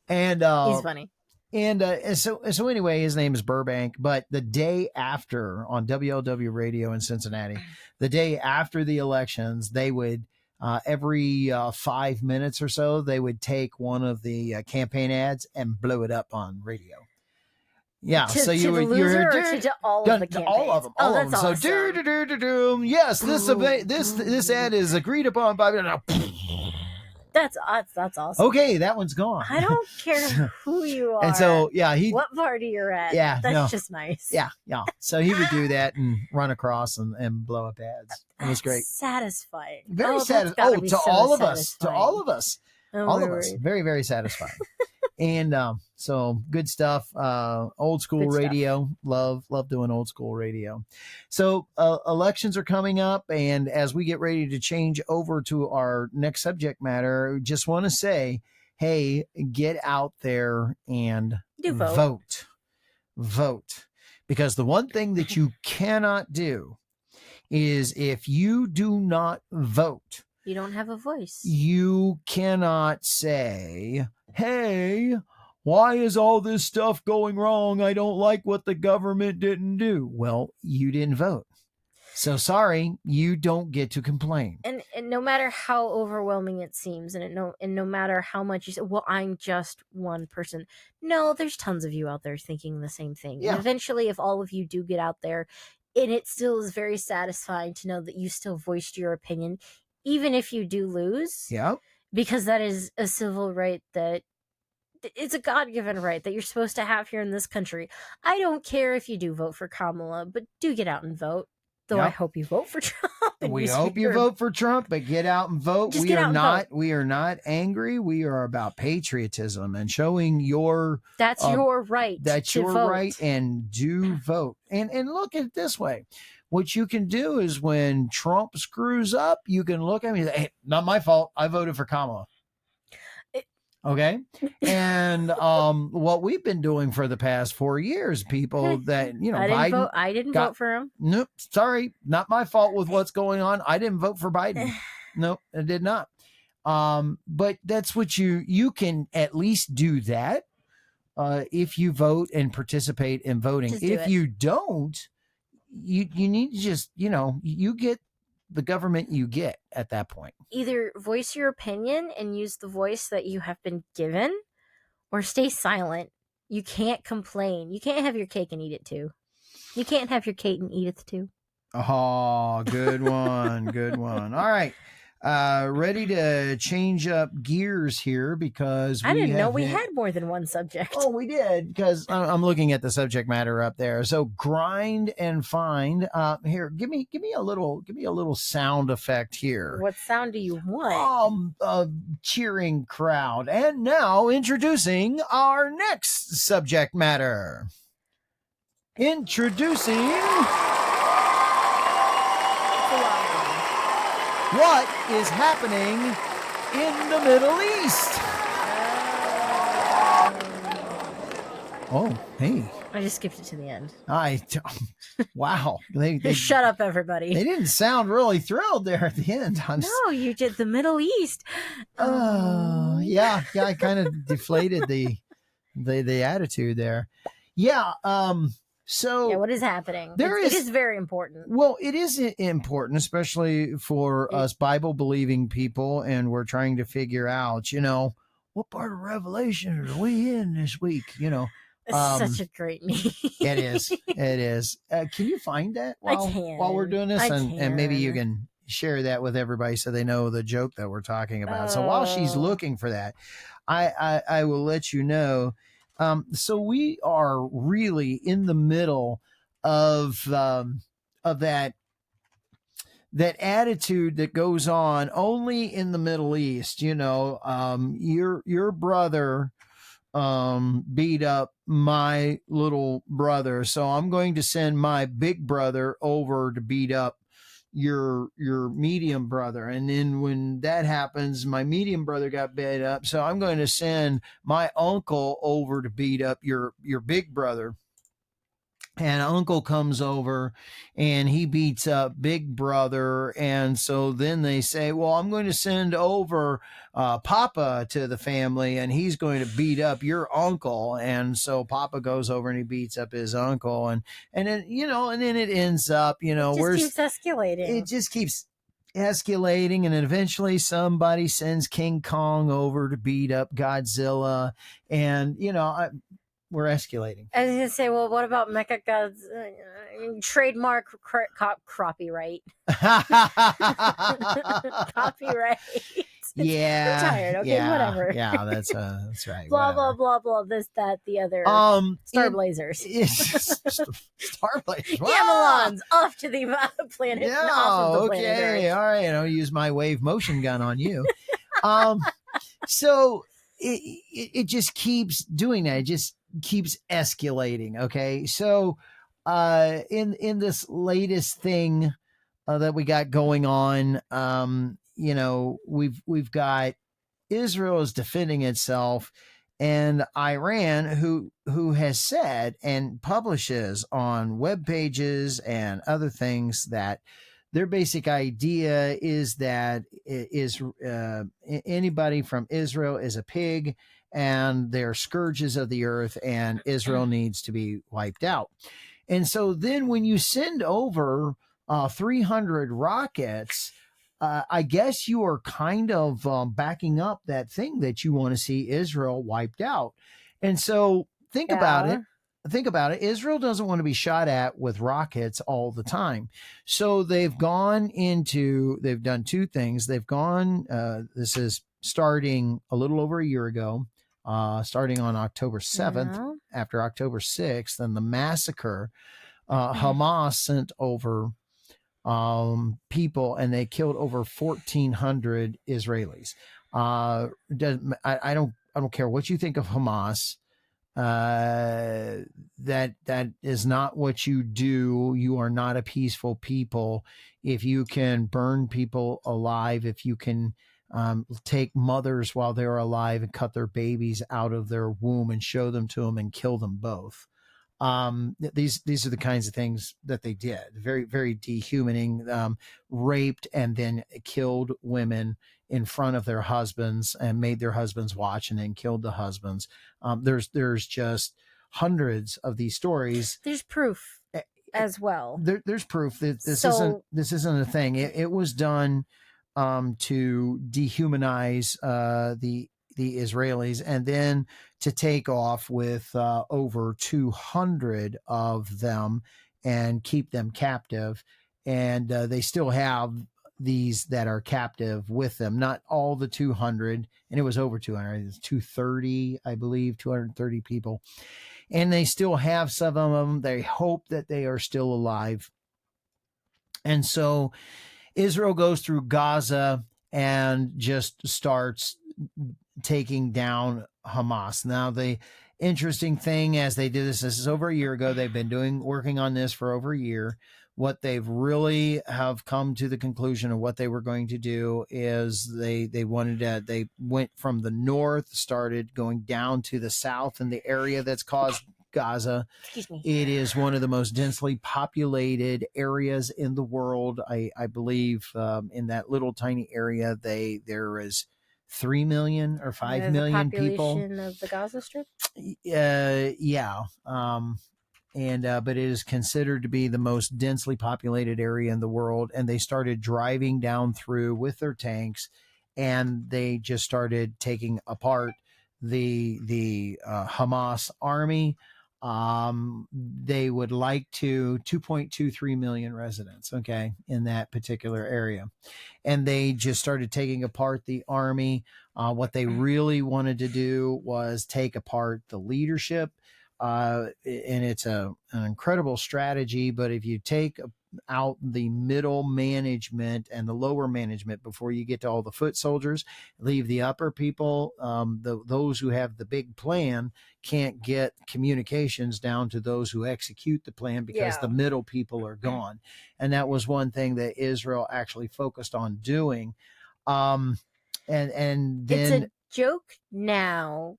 Speaker 1: And
Speaker 2: he's funny.
Speaker 1: And so anyway, his name is Burbank. But the day after, on WLW radio in Cincinnati, the day after the elections, they would every 5 minutes or so, they would take one of the campaign ads and blow it up on radio. Yeah,
Speaker 2: so you were to all of the campaigns?
Speaker 1: All of them. All of them.
Speaker 2: Awesome.
Speaker 1: So yes, this ad is agreed upon by.
Speaker 2: That's awesome.
Speaker 1: Okay, that one's gone.
Speaker 2: I don't care who you are.
Speaker 1: And so,
Speaker 2: what party you're at.
Speaker 1: Yeah,
Speaker 2: that's just nice.
Speaker 1: Yeah. So he would do that and run across and blow up ads. It was great.
Speaker 2: Satisfying.
Speaker 1: Very satisfying. To all of us.
Speaker 2: Oh,
Speaker 1: all of us. Very, very satisfying. And so good stuff. Old school radio. Love doing old school radio. So elections are coming up, and as we get ready to change over to our next subject matter, just want to say, hey, get out there and vote. Because the one thing that you cannot do is, if you do not vote,
Speaker 2: you don't have a voice.
Speaker 1: You cannot say, hey, why is all this stuff going wrong? I don't like what the government didn't do. Well, you didn't vote. So sorry, you don't get to complain.
Speaker 2: And no matter how overwhelming it seems, and no matter how much you say, well, I'm just one person. No, there's tons of you out there thinking the same thing.
Speaker 1: Yeah.
Speaker 2: And eventually, if all of you do get out there, and it still is very satisfying to know that you still voiced your opinion, even if you do lose.
Speaker 1: Yeah.
Speaker 2: Because that is a civil right, that it's a God-given right that you're supposed to have here in this country. I don't care if you do vote for Kamala, but do get out and vote. Though I hope you vote for Trump.
Speaker 1: We hope you vote for Trump, but get out and vote. We are not angry. We are about patriotism and showing your
Speaker 2: that's your right.
Speaker 1: That's your right, and do vote. And look at it this way. What you can do is, when Trump screws up, you can look at me and say, hey, not my fault. I voted for Kamala. Okay. And what we've been doing for the past 4 years, people that,
Speaker 2: I didn't vote for him.
Speaker 1: Nope. Sorry. Not my fault with what's going on. I didn't vote for Biden. Nope, I did not. But that's what you can at least do that. If you vote and participate in voting. If you don't, you need to just, you get the government you get at that point.
Speaker 2: Either voice your opinion and use the voice that you have been given, or stay silent. You can't complain. You can't have your cake and eat it too. You can't have your cake and eat it too.
Speaker 1: Oh, good one. Good one. All right. ready to change up gears here because
Speaker 2: I didn't know we had more than one subject.
Speaker 1: Oh, we did, because I'm looking at the subject matter up there. So grind and find. Here, give me a little sound effect here.
Speaker 2: What sound do you want?
Speaker 1: A cheering crowd. And now introducing our next subject matter. Introducing what is happening in the Middle East. Oh, hey.
Speaker 2: I just skipped it to the end.
Speaker 1: Wow.
Speaker 2: They shut up, everybody.
Speaker 1: They didn't sound really thrilled there at the end.
Speaker 2: No, you did the Middle East.
Speaker 1: Yeah. I kind of deflated the attitude there. Yeah. So
Speaker 2: yeah, what is happening? It is very important.
Speaker 1: Well, it is important, especially for us Bible-believing people, and we're trying to figure out, what part of Revelation are we in this week?
Speaker 2: It's such a great meme.
Speaker 1: It is. It is. Can you find that while we're doing this? And maybe you can share that with everybody so they know the joke that we're talking about. So while she's looking for that, I will let you know. So we are really in the middle of that attitude that goes on only in the Middle East. Your brother beat up my little brother, so I'm going to send my big brother over to beat up your medium brother. And then when that happens, my medium brother got beat up, so I'm going to send my uncle over to beat up your big brother. And uncle comes over and he beats up big brother. And so then they say, well, I'm going to send over Papa to the family, and he's going to beat up your uncle. And so Papa goes over and he beats up his uncle. And then, and then it ends up,
Speaker 2: it just keeps escalating.
Speaker 1: It just keeps escalating. And then eventually somebody sends King Kong over to beat up Godzilla. And, we're escalating.
Speaker 2: I was going to say, well, what about Mecha God's trademark copyright? Copyright.
Speaker 1: Yeah.
Speaker 2: I'm tired. Okay,
Speaker 1: yeah,
Speaker 2: whatever.
Speaker 1: Yeah, that's right.
Speaker 2: Blah, blah, blah, blah. This, that, the other. Star Blazers.
Speaker 1: Star Blazers. Wow.
Speaker 2: Yamalons off to the planet.
Speaker 1: Yeah,
Speaker 2: off of the
Speaker 1: okay.
Speaker 2: Planet
Speaker 1: All right. I'll use my wave motion gun on you. So it just keeps doing that. It just keeps escalating. Okay. So in this latest thing that we got going on, we've got Israel is defending itself, and Iran, who has said and publishes on web pages and other things that their basic idea is that anybody from Israel is a pig, and they're scourges of the earth, and Israel needs to be wiped out. And so then when you send over 300 rockets, I guess you are kind of backing up that thing that you want to see Israel wiped out. And so think about it. Israel doesn't want to be shot at with rockets all the time. So they've done two things. They've gone, this is starting a little over a year ago, starting on October 7th, after October 6th, and the massacre, Hamas sent over people, and they killed over 1,400 Israelis. I don't care what you think of Hamas. That is not what you do. You are not a peaceful people. If you can burn people alive, if you can take mothers while they're alive and cut their babies out of their womb and show them to them and kill them both. These are the kinds of things that they did. Very, very dehumaning, raped and then killed women in front of their husbands and made their husbands watch and then killed the husbands. There's just hundreds of these stories.
Speaker 2: There's proof as well.
Speaker 1: There's proof that this isn't a thing. It was done to dehumanize the Israelis, and then to take off with over 200 of them and keep them captive. And they still have these that are captive with them. Not all the 200, and it was over 200. It's 230, I believe, 230 people. And they still have some of them. They hope that they are still alive. And so Israel goes through Gaza and just starts taking down Hamas. Now, the interesting thing as they did this is over a year ago. They've been working on this for over a year. What they've really have come to the conclusion of what they were going to do is they went from the north, started going down to the south in the area that's caused Gaza.
Speaker 2: Excuse me.
Speaker 1: It is one of the most densely populated areas in the world. I believe in that little tiny area, there is 3 million or 5 million people.
Speaker 2: The population of the Gaza Strip?
Speaker 1: Yeah. But it is considered to be the most densely populated area in the world. And they started driving down through with their tanks, and they just started taking apart the Hamas army. They would like 2.23 million residents, okay, in that particular area. And they just started taking apart the army. What they really wanted to do was take apart the leadership. And it's an incredible strategy, but if you take out the middle management and the lower management before you get to all the foot soldiers, leave the upper people, those who have the big plan can't get communications down to those who execute the plan because the middle people are gone. And that was one thing that Israel actually focused on doing. And then
Speaker 2: it's a joke now.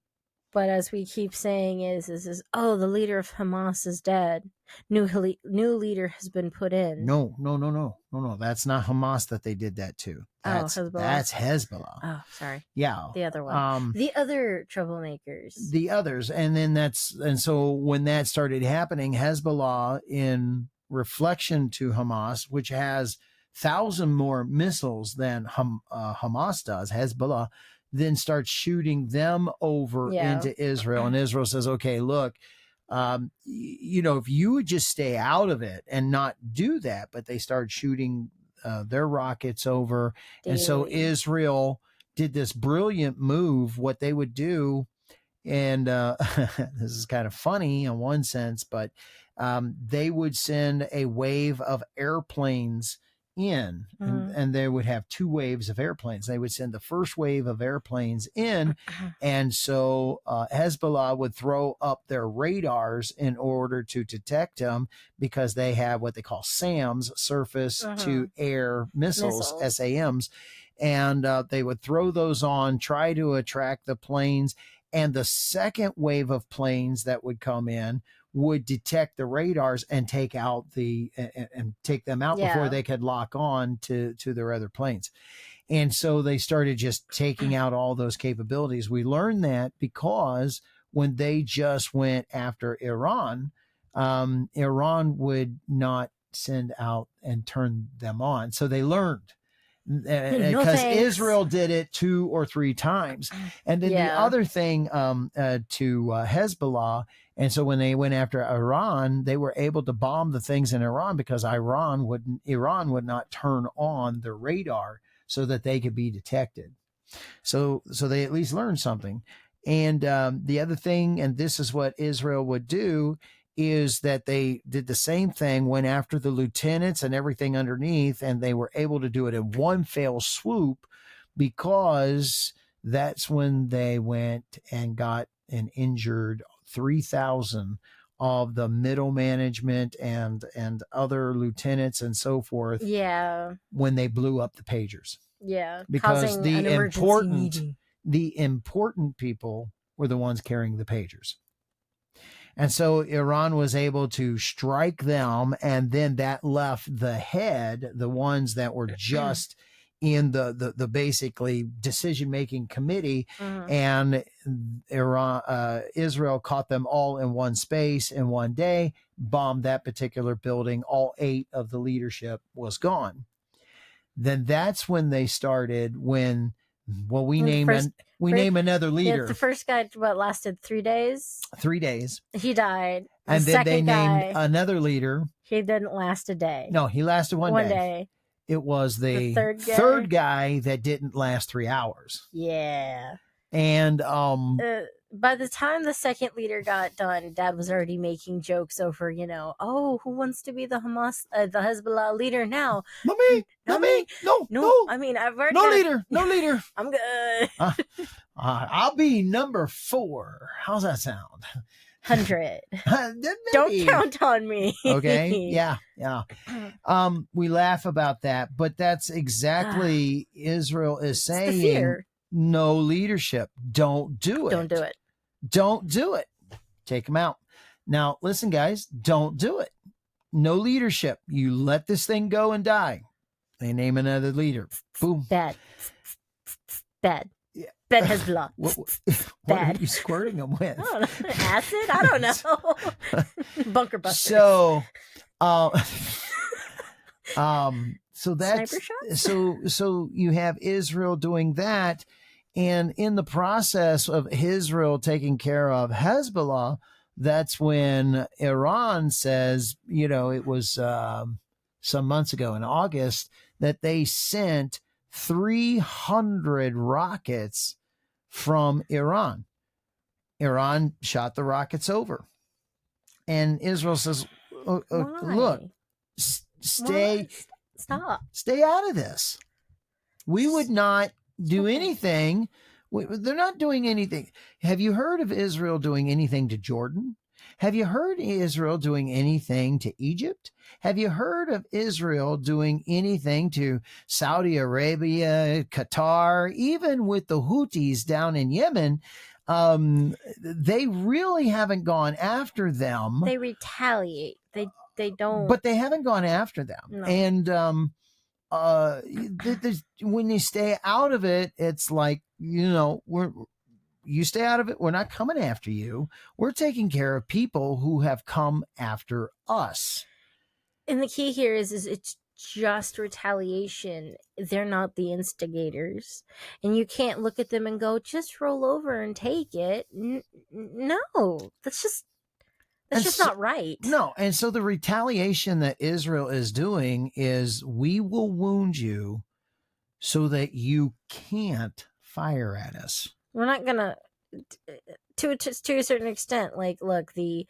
Speaker 2: But as we keep saying is the leader of Hamas is dead. New leader has been put in.
Speaker 1: No. That's not Hamas that they did that to. That's Hezbollah.
Speaker 2: Oh, sorry.
Speaker 1: Yeah.
Speaker 2: The other one. The other troublemakers.
Speaker 1: The others. And so when that started happening, Hezbollah, in reflection to Hamas, which has 1,000 more missiles than Hamas does, Hezbollah, then starts shooting them over into Israel. And Israel says, okay, look, if you would just stay out of it and not do that, but they start shooting their rockets over. Daily. And so Israel did this brilliant move. What they would do, and this is kind of funny in one sense, but they would send a wave of airplanes in, and they would have 2 waves of airplanes. They would send the first wave of airplanes in, and so Hezbollah would throw up their radars in order to detect them, because they have what they call SAMs, surface to air missiles, SAMs, and they would throw those on, try to attract the planes, and the second wave of planes that would come in would detect the radars and take them out before they could lock on to their other planes. And so they started just taking out all those capabilities. We learned that because when they just went after Iran, Iran would not send out and turn them on. So they learned. Because Israel did it 2 or 3 times. And then the other thing to Hezbollah, and so when they went after Iran, they were able to bomb the things in Iran because Iran would not turn on the radar so that they could be detected. So they at least learned something. And the other thing, and this is what Israel would do, is that they did the same thing, went after the lieutenants and everything underneath, and they were able to do it in one fell swoop, because that's when they went and got and injured 3,000 of the middle management and other lieutenants and so forth.
Speaker 2: Yeah.
Speaker 1: When they blew up the pagers.
Speaker 2: Yeah.
Speaker 1: Because the important people were the ones carrying the pagers. And so Iran was able to strike them, and then that left the head, the ones that were just in the basically decision-making committee, and Israel caught them all in one space in one day, bombed that particular building. All 8 of the leadership was gone. Then that's when they started, we name another leader.
Speaker 2: The first guy, lasted 3 days?
Speaker 1: 3 days.
Speaker 2: He died.
Speaker 1: And then they named another leader.
Speaker 2: He didn't last a day.
Speaker 1: No, he lasted one day. It was the
Speaker 2: third
Speaker 1: guy that didn't last 3 hours.
Speaker 2: Yeah.
Speaker 1: And
Speaker 2: by the time the second leader got done, Dad was already making jokes over, oh, who wants to be the Hezbollah leader now?
Speaker 1: Not me. No.
Speaker 2: I mean, I've already
Speaker 1: no leader.
Speaker 2: I'm good.
Speaker 1: I'll be number 4. How's that sound?
Speaker 2: 100. Don't count on me.
Speaker 1: Okay. Yeah. We laugh about that, but that's exactly Israel is saying.
Speaker 2: The fear.
Speaker 1: No leadership. Don't do it.
Speaker 2: Don't do it.
Speaker 1: Don't do it. Take them out. Now, listen, guys, don't do it. No leadership. You let this thing go and die. They name another leader. Boom.
Speaker 2: Bad.
Speaker 1: Yeah.
Speaker 2: Bad Hezbollah.
Speaker 1: What are you squirting them with?
Speaker 2: I don't know. Acid? I don't know. Bunker busters.
Speaker 1: So that's so you have Israel doing that, and in the process of Israel taking care of Hezbollah, that's when Iran says, it was some months ago in August that they sent 300 rockets from Iran. Iran shot the rockets over, and Israel says, "Look, stay."
Speaker 2: Stop.
Speaker 1: Stay out of this. We would not do anything. They're not doing anything. Have you heard of Israel doing anything to Jordan? Have you heard Israel doing anything to Egypt? Have you heard of Israel doing anything to Saudi Arabia, Qatar, even with the Houthis down in Yemen? They really haven't gone after them.
Speaker 2: They retaliate. They don't,
Speaker 1: but they haven't gone after them.
Speaker 2: No.
Speaker 1: And when you stay out of it, it's like, you stay out of it. We're not coming after you. We're taking care of people who have come after us.
Speaker 2: And the key here is it's just retaliation. They're not the instigators, and you can't look at them and go, just roll over and take it. No, that's just not right.
Speaker 1: No. And so the retaliation that Israel is doing is we will wound you so that you can't fire at us.
Speaker 2: We're not going to a certain extent, like, look, the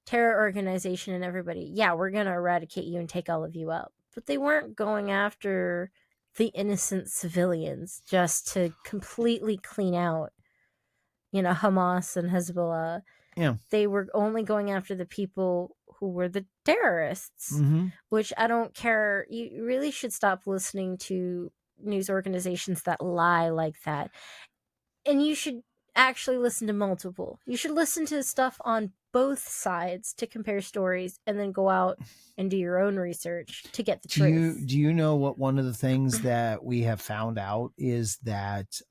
Speaker 2: terror organization and everybody, yeah, we're going to eradicate you and take all of you out. But they weren't going after the innocent civilians just to completely clean out, Hamas and Hezbollah.
Speaker 1: Yeah.
Speaker 2: They were only going after the people who were the terrorists, which I don't care. You really should stop listening to news organizations that lie like that. And you should actually listen to multiple. You should listen to stuff on both sides to compare stories and then go out and do your own research to get the truth.
Speaker 1: Do you know what one of the things that we have found out is that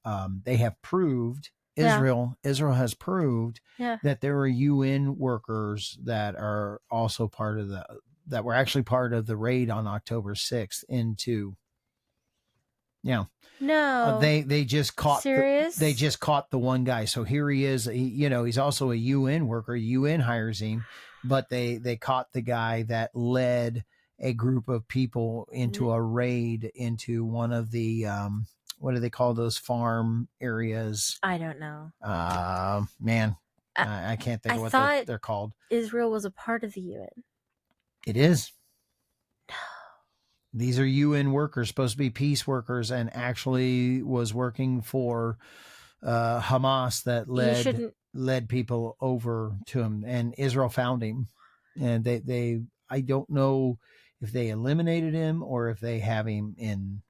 Speaker 1: they have proved Israel has proved that there were UN workers that are also that were actually part of the raid on October 6th into. Yeah.
Speaker 2: No.
Speaker 1: They just caught
Speaker 2: they
Speaker 1: just caught the one guy. So here he is. He's also a UN worker. UN hires him, but they caught the guy that led a group of people into a raid into one of the what do they call those farm areas?
Speaker 2: I don't know.
Speaker 1: Man, I can't think of what they're called.
Speaker 2: Israel was a part of the UN.
Speaker 1: It is. No. These are UN workers, supposed to be peace workers, and actually was working for Hamas that led people over to him, and Israel found him, and they I don't know if they eliminated him or if they have him in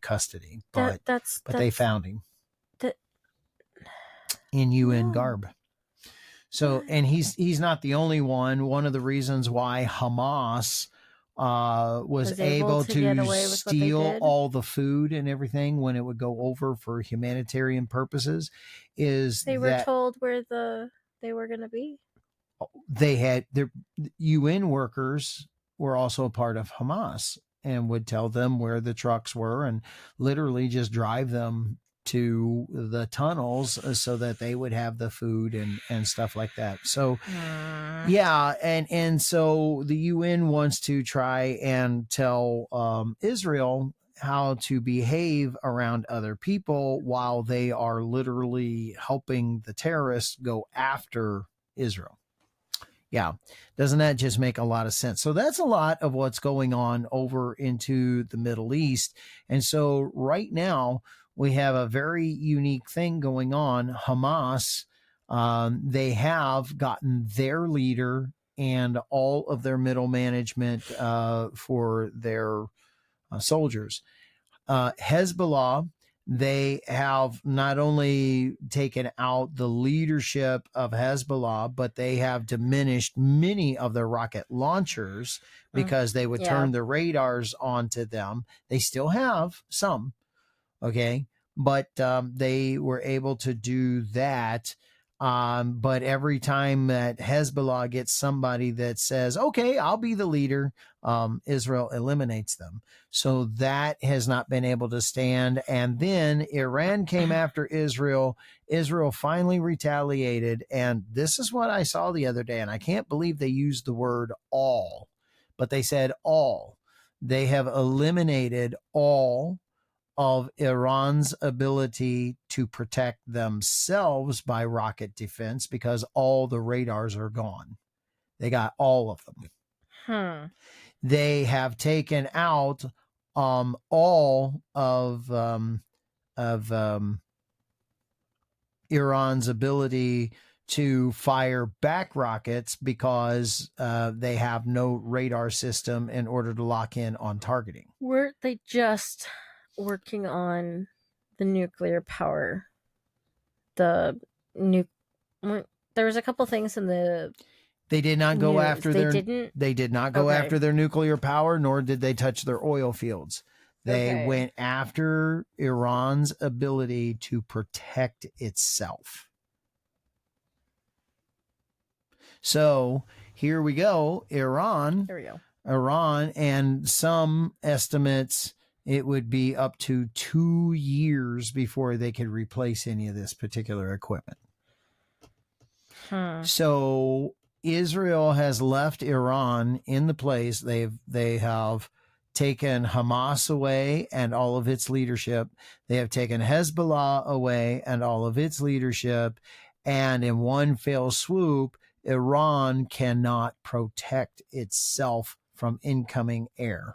Speaker 1: custody, but they found him in UN garb. So, and he's not the only one. One of the reasons why Hamas was able to steal all the food and everything when it would go over for humanitarian purposes is
Speaker 2: they were told where they were going to be.
Speaker 1: They had their UN workers were also a part of Hamas and would tell them where the trucks were and literally just drive them to the tunnels so that they would have the food and stuff like that. So, yeah. And so the UN wants to try and tell Israel how to behave around other people while they are literally helping the terrorists go after Israel. Yeah. Doesn't that just make a lot of sense? So that's a lot of what's going on over into the Middle East. And so right now we have a very unique thing going on. Hamas, they have gotten their leader and all of their middle management for their soldiers. Hezbollah, they have not only taken out the leadership of Hezbollah, but they have diminished many of their rocket launchers because they would turn the radars onto them. They still have some, okay, but they were able to do that. But every time that Hezbollah gets somebody that says, okay, I'll be the leader, Israel eliminates them. So that has not been able to stand. And then Iran came after Israel. Israel finally retaliated. And this is what I saw the other day. And I can't believe they used the word all, but they said all. They have eliminated all of Iran's ability to protect themselves by rocket defense because all the radars are gone. They got all of them. They have taken out all of Iran's ability to fire back rockets because they have no radar system in order to lock in on targeting.
Speaker 2: Weren't they just working on the nuclear power? There was a couple things in the
Speaker 1: They did not go
Speaker 2: news.
Speaker 1: after they did not go after their nuclear power, nor did they touch their oil fields. They went after Iran's ability to protect itself. So here we go. Iran, and some estimates it would be up to 2 years before they could replace any of this particular equipment. So Israel has left Iran in the place. They have taken Hamas away and all of its leadership. They have taken Hezbollah away and all of its leadership. And in one fell swoop, Iran cannot protect itself from incoming air.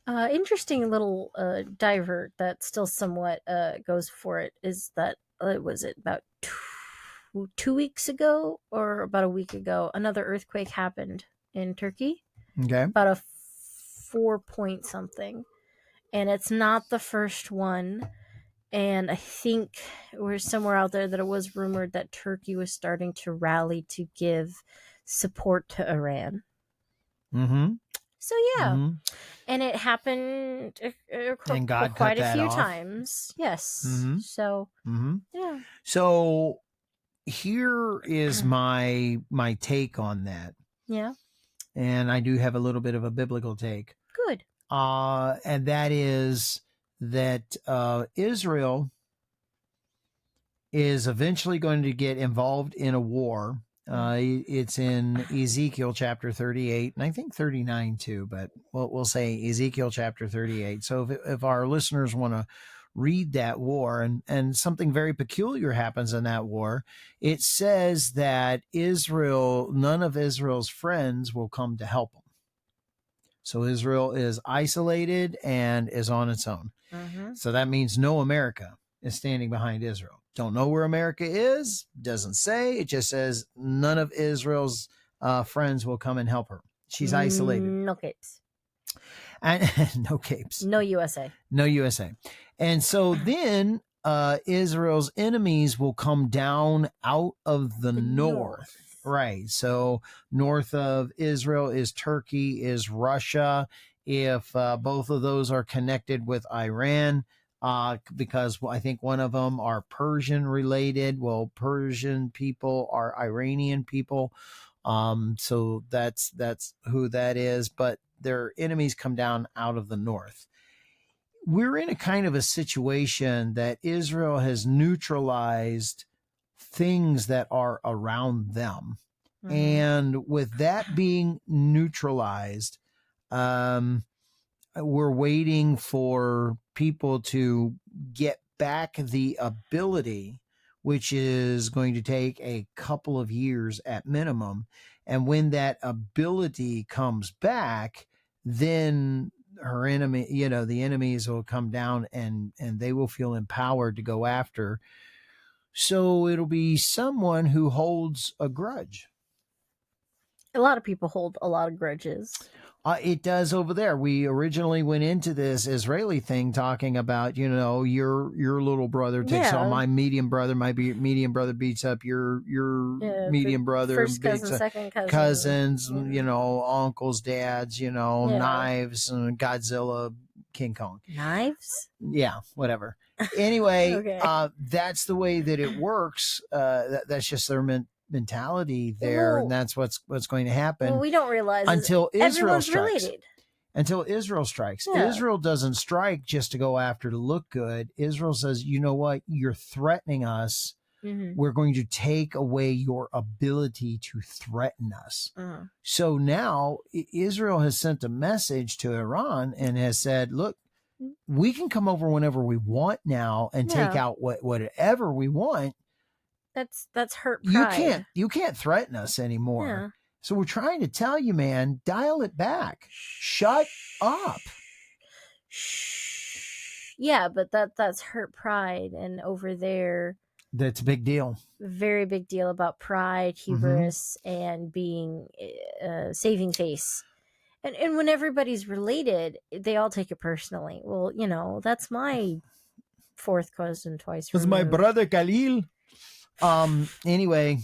Speaker 2: Interesting little divert that still somewhat goes for it is that, was it about 2 weeks ago or about a week ago, another earthquake happened in Turkey.
Speaker 1: Okay.
Speaker 2: About a 4 point something. And it's not the first one. And I think we're somewhere out there that it was rumored that Turkey was starting to rally to give support to Iran. So yeah, and it happened quite a few times. Yes. So yeah.
Speaker 1: So here is my take on that.
Speaker 2: Yeah.
Speaker 1: And I do have a little bit of a biblical take.
Speaker 2: Good.
Speaker 1: And that is that Israel is eventually going to get involved in a war. It's in Ezekiel chapter 38, and I think 39 too, but we'll say Ezekiel chapter 38. So if our listeners want to read that war, and something very peculiar happens in that war, it says that none of Israel's friends will come to help them. So Israel is isolated and is on its own. So that means no America is standing behind Israel. Don't know where America is. Doesn't say. It just says none of Israel's friends will come and help her. She's isolated.
Speaker 2: No capes.
Speaker 1: And no capes.
Speaker 2: No USA.
Speaker 1: No USA. And so then Israel's enemies will come down out of the north. Right. So north of Israel is Turkey, is Russia. If both of those are connected with Iran, because I think one of them are Persian related. Well, Persian people are Iranian people. So that's who that is. But their enemies come down out of the north. we're in a kind of a situation that Israel has neutralized things that are around them.
Speaker 2: Mhm.
Speaker 1: And with that being neutralized, we're waiting for people to get back the ability, which is going to take a couple of years at minimum. And when that ability comes back, then her enemy, the enemies will come down and they will feel empowered to go after. So it'll be someone who holds a grudge.
Speaker 2: A lot of people hold a lot of grudges.
Speaker 1: It does over there. We originally went into this Israeli thing talking about, your little brother takes on my medium brother. My medium brother beats up your medium brother.
Speaker 2: First cousin, second cousin.
Speaker 1: Cousins, uncles, dads, knives, and Godzilla, King Kong.
Speaker 2: Knives?
Speaker 1: Yeah, whatever. Anyway,
Speaker 2: Okay.
Speaker 1: that's the way that it works. That's just their mentality there, and that's what's going to happen.
Speaker 2: Well, we don't realize
Speaker 1: until Israel strikes.
Speaker 2: Related.
Speaker 1: Until Israel strikes. Yeah. Israel doesn't strike just to go after to look good. Israel says, you know what? You're threatening us. Mm-hmm. We're going to take away your ability to threaten us. Uh-huh. So now Israel has sent a message to Iran and has said, look, we can come over whenever we want now and take out whatever we want.
Speaker 2: That's hurt pride.
Speaker 1: You can't threaten us anymore. Yeah. So we're trying to tell you, man, dial it back. Shut up.
Speaker 2: Yeah, but that's hurt pride, and over there,
Speaker 1: that's a big deal.
Speaker 2: Very big deal about pride, hubris, and being saving face. And when everybody's related, they all take it personally. Well, that's my fourth cousin twice removed.
Speaker 1: That's my brother Khalil. Anyway,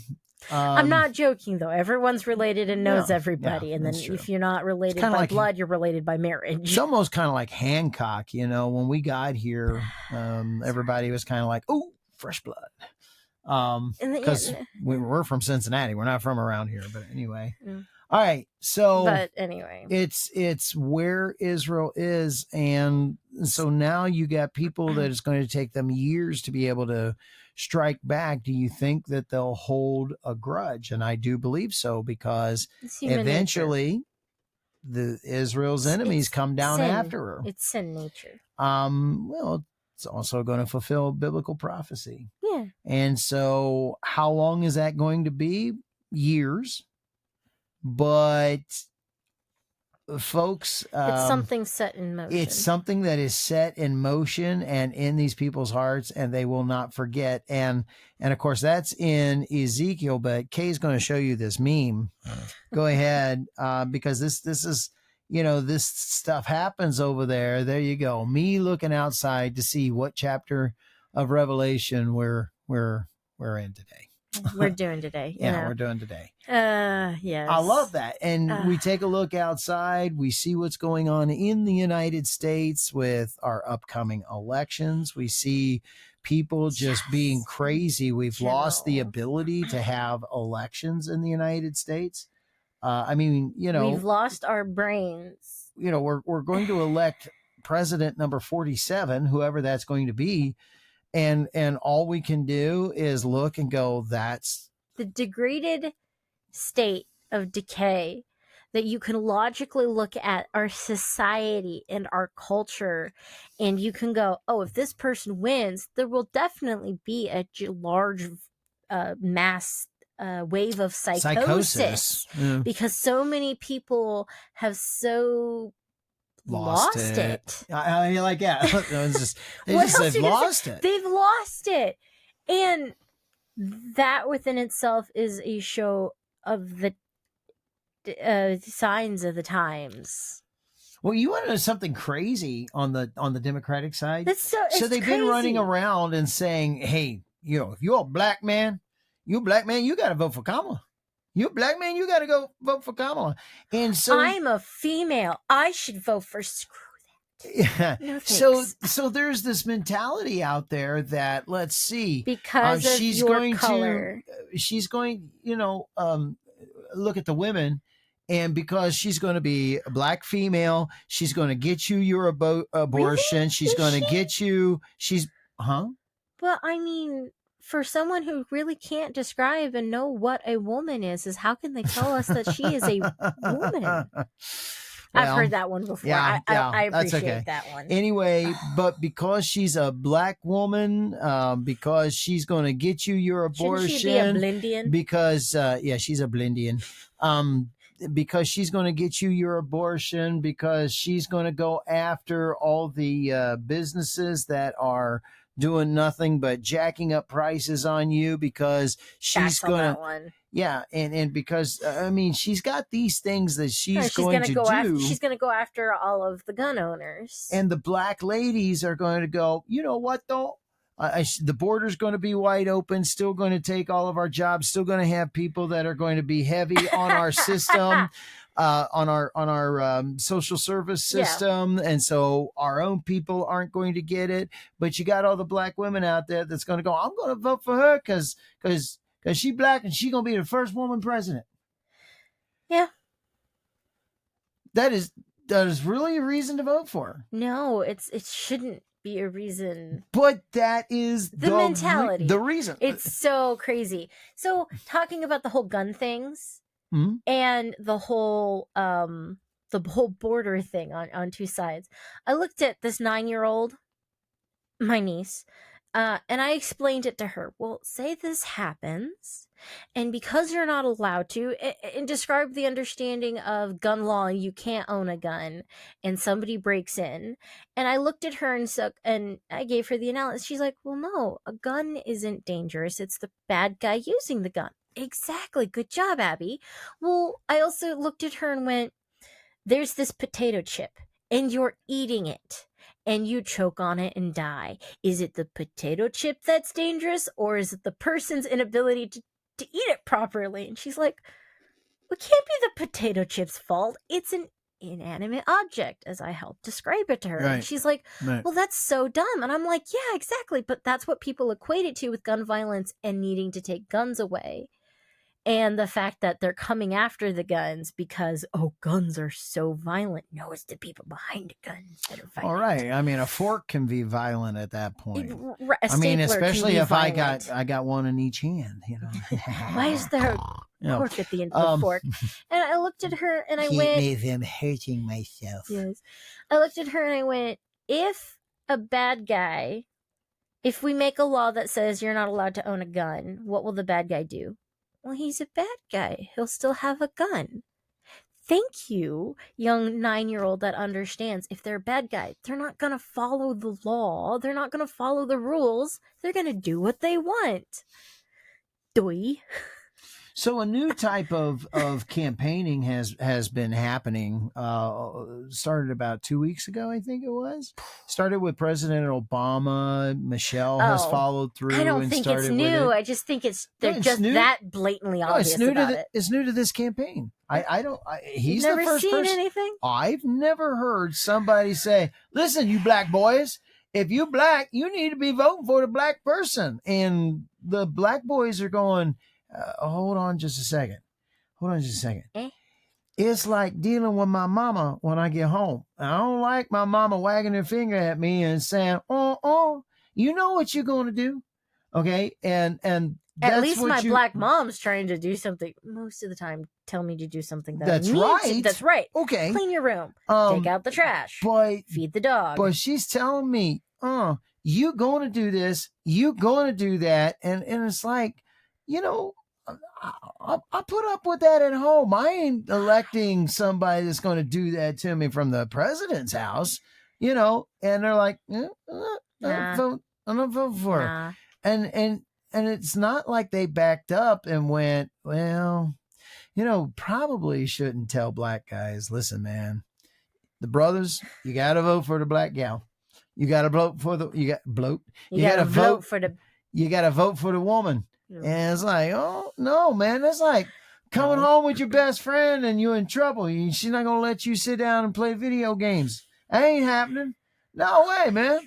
Speaker 2: I'm not joking though. Everyone's related and knows everybody. And then if you're not related by blood, you're related by marriage.
Speaker 1: It's almost kind of like Hancock, when we got here, everybody was kind of like, oh, fresh blood. Because we're from Cincinnati. We're not from around here, but anyway. Mm. All right. So,
Speaker 2: but anyway,
Speaker 1: it's where Israel is. And so now you got people that it's going to take them years to be able to strike back. Do you think that they'll hold a grudge? And I do believe so, because eventually Israel's enemies come down after her.
Speaker 2: It's sin nature.
Speaker 1: Well, it's also going to fulfill biblical prophecy.
Speaker 2: Yeah.
Speaker 1: And so how long is that going to be? Years. But folks,
Speaker 2: it's something set in motion.
Speaker 1: It's something that is set in motion and in these people's hearts, and they will not forget. And of course, that's in Ezekiel. But Kay's going to show you this meme. Go ahead, because this is this stuff happens over there. There you go. Me looking outside to see what chapter of Revelation we're in today.
Speaker 2: We're doing today.
Speaker 1: We're doing today.
Speaker 2: Yes.
Speaker 1: I love that. And we take a look outside. We see what's going on in the United States with our upcoming elections. We see people just being crazy. We've lost the ability to have elections in the United States.
Speaker 2: We've lost our brains.
Speaker 1: We're going to elect president number 47, whoever that's going to be. And all we can do is look and go, that's
Speaker 2: the degraded state of decay that you can logically look at our society and our culture, and you can go, oh, if this person wins, there will definitely be a large mass wave of psychosis. Yeah. Because so many people have lost it.
Speaker 1: I like that. They've lost it.
Speaker 2: They've lost it. And that within itself is a show of the signs of the times.
Speaker 1: Well, you want to know something crazy on the Democratic side?
Speaker 2: So
Speaker 1: they've been running around and saying, hey, if you're a black man, you got to vote for Kamala. You're a black man, you got to go vote for Kamala. And so
Speaker 2: I'm a female. I should vote for screw that.
Speaker 1: Yeah.
Speaker 2: No,
Speaker 1: so there's this mentality out there that, let's see,
Speaker 2: because of
Speaker 1: she's
Speaker 2: your
Speaker 1: going
Speaker 2: color.
Speaker 1: she's going, look at the women And because she's going to be a black female, she's going to get you your abortion.
Speaker 2: Really?
Speaker 1: She's
Speaker 2: Is
Speaker 1: going to
Speaker 2: she?
Speaker 1: get you. Huh?
Speaker 2: Well, I mean, for someone who really can't describe and know what a woman is how can they tell us that she is a woman? I've heard that one before.
Speaker 1: Yeah,
Speaker 2: I
Speaker 1: that's
Speaker 2: appreciate
Speaker 1: okay.
Speaker 2: that one.
Speaker 1: Anyway, but because she's a black woman, because she's going to get you your abortion.
Speaker 2: Shouldn't she be a Blindian?
Speaker 1: Because, she's a Blindian. Because she's going to get you your abortion, because she's going to go after all the businesses that are doing nothing but jacking up prices on you, because she's going to. Yeah, and because I mean, she's got these things that she's going to do.
Speaker 2: She's going to go after all of the gun owners,
Speaker 1: and the black ladies are going to go. You know what though? The border's going to be wide open. Still going to take all of our jobs. Still going to have people that are going to be heavy on our system, on our social service system, and so our own people aren't going to get it. But you got all the black women out there that's going to go. I'm going to vote for her because she's black and she's going to be the first woman president.
Speaker 2: Yeah.
Speaker 1: That is really a reason to vote for her.
Speaker 2: No, it shouldn't be a reason.
Speaker 1: But that is
Speaker 2: the mentality.
Speaker 1: The reason.
Speaker 2: It's so crazy. So talking about the whole gun things and the whole border thing on two sides. I looked at this 9-year-old, my niece, and I explained it to her. Well, say this happens, and because you're not allowed to, and describe the understanding of gun law, you can't own a gun, and somebody breaks in. And I looked at her and I gave her the analysis. She's like, well, no, a gun isn't dangerous. It's the bad guy using the gun. Exactly. Good job, Abby. Well, I also looked at her and went, there's this potato chip, and you're eating it. And you choke on it and die. Is it the potato chip that's dangerous, or is it the person's inability to eat it properly? And she's like, it can't be the potato chip's fault. It's an inanimate object, as I helped describe it to her. Right. And she's like, well, that's so dumb. And I'm like, yeah, exactly. But that's what people equate it to with gun violence and needing to take guns away. And the fact that they're coming after the guns because, guns are so violent. No, it's the people behind the guns that are violent.
Speaker 1: All right. I mean, a fork can be violent at that point. Especially if violent. I got one in each hand, you know.
Speaker 2: Why is there a fork at the end of the fork? And I looked at her and I went...
Speaker 1: I'm hurting myself.
Speaker 2: Yes. I looked at her and I went, if we make a law that says you're not allowed to own a gun, what will the bad guy do? Well, he's a bad guy. He'll still have a gun. Thank you, young 9-year-old that understands if they're a bad guy, they're not going to follow the law. They're not going to follow the rules. They're going to do what they want. Doi.
Speaker 1: So a new type of campaigning has been happening. Started about 2 weeks ago, I think it was. Started with President Obama. Michelle has followed through.
Speaker 2: I don't think it's new. I just think they're just that blatantly obvious about it.
Speaker 1: It's new to this campaign. He's
Speaker 2: never
Speaker 1: the first
Speaker 2: seen
Speaker 1: person.
Speaker 2: Anything?
Speaker 1: I've never heard somebody say, "Listen, you black boys, if you black, you need to be voting for the black person." And the black boys are going. Hold on just a second. It's like dealing with my mama when I get home. I don't like my mama wagging her finger at me and saying, you know what you're going to do. Okay. And that's
Speaker 2: at least my black mom's trying to do something most of the time. Tell me to do something
Speaker 1: that's right.
Speaker 2: That's right.
Speaker 1: Okay.
Speaker 2: Clean your room. Take out the trash. Feed the dog.
Speaker 1: But she's telling me, you going to do this. You going to do that. And it's like, you know, I put up with that at home. I ain't electing somebody that's going to do that to me from the president's house, you know. And they're like, I'm not vote for her. And it's not like they backed up and went, well, you know, probably shouldn't tell black guys, listen, man, the brothers, you got to vote for the black gal. You got to vote for the, you got to vote for the woman. And it's like, oh, no, man. That's like coming home with your best friend and you're in trouble. She's not going to let you sit down and play video games. That ain't happening. No way, man.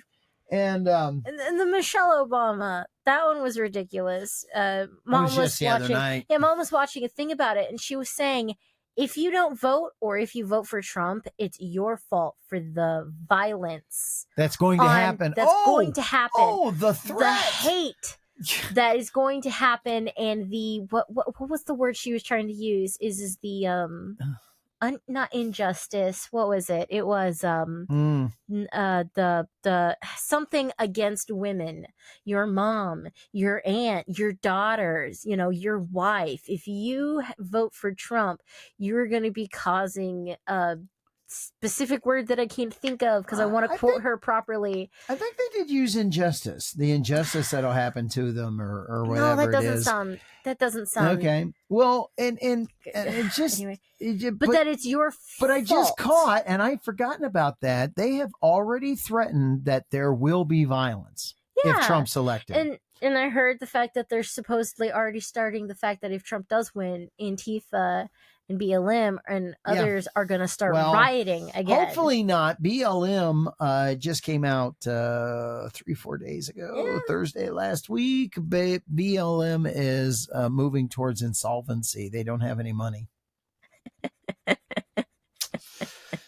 Speaker 1: And
Speaker 2: the Michelle Obama, that one was ridiculous. Mom was watching a thing about it, and she was saying, if you don't vote or if you vote for Trump, it's your fault for the violence
Speaker 1: that's going to happen.
Speaker 2: That's going to happen.
Speaker 1: Oh, the threat.
Speaker 2: The hate that is going to happen, and the what was the word she was trying to use? Is the not injustice. What was it? It was the something against women. Your mom, your aunt, your daughters, your wife. If you vote for Trump, you're going to be causing a specific word that I can't think of because I want to quote her properly.
Speaker 1: I think they did use injustice. The injustice that'll happen to them or whatever. No,
Speaker 2: that doesn't sound
Speaker 1: okay. Well, and it's just
Speaker 2: anyway. But that it's your fault.
Speaker 1: But I just caught, and I've forgotten about that. They have already threatened that there will be violence if Trump's elected.
Speaker 2: And I heard the fact that they're supposedly already starting the fact that if Trump does win, Antifa and BLM and others are going to start rioting again.
Speaker 1: Hopefully not. BLM just came out 3-4 days ago, Thursday last week. BLM is moving towards insolvency. They don't have any money.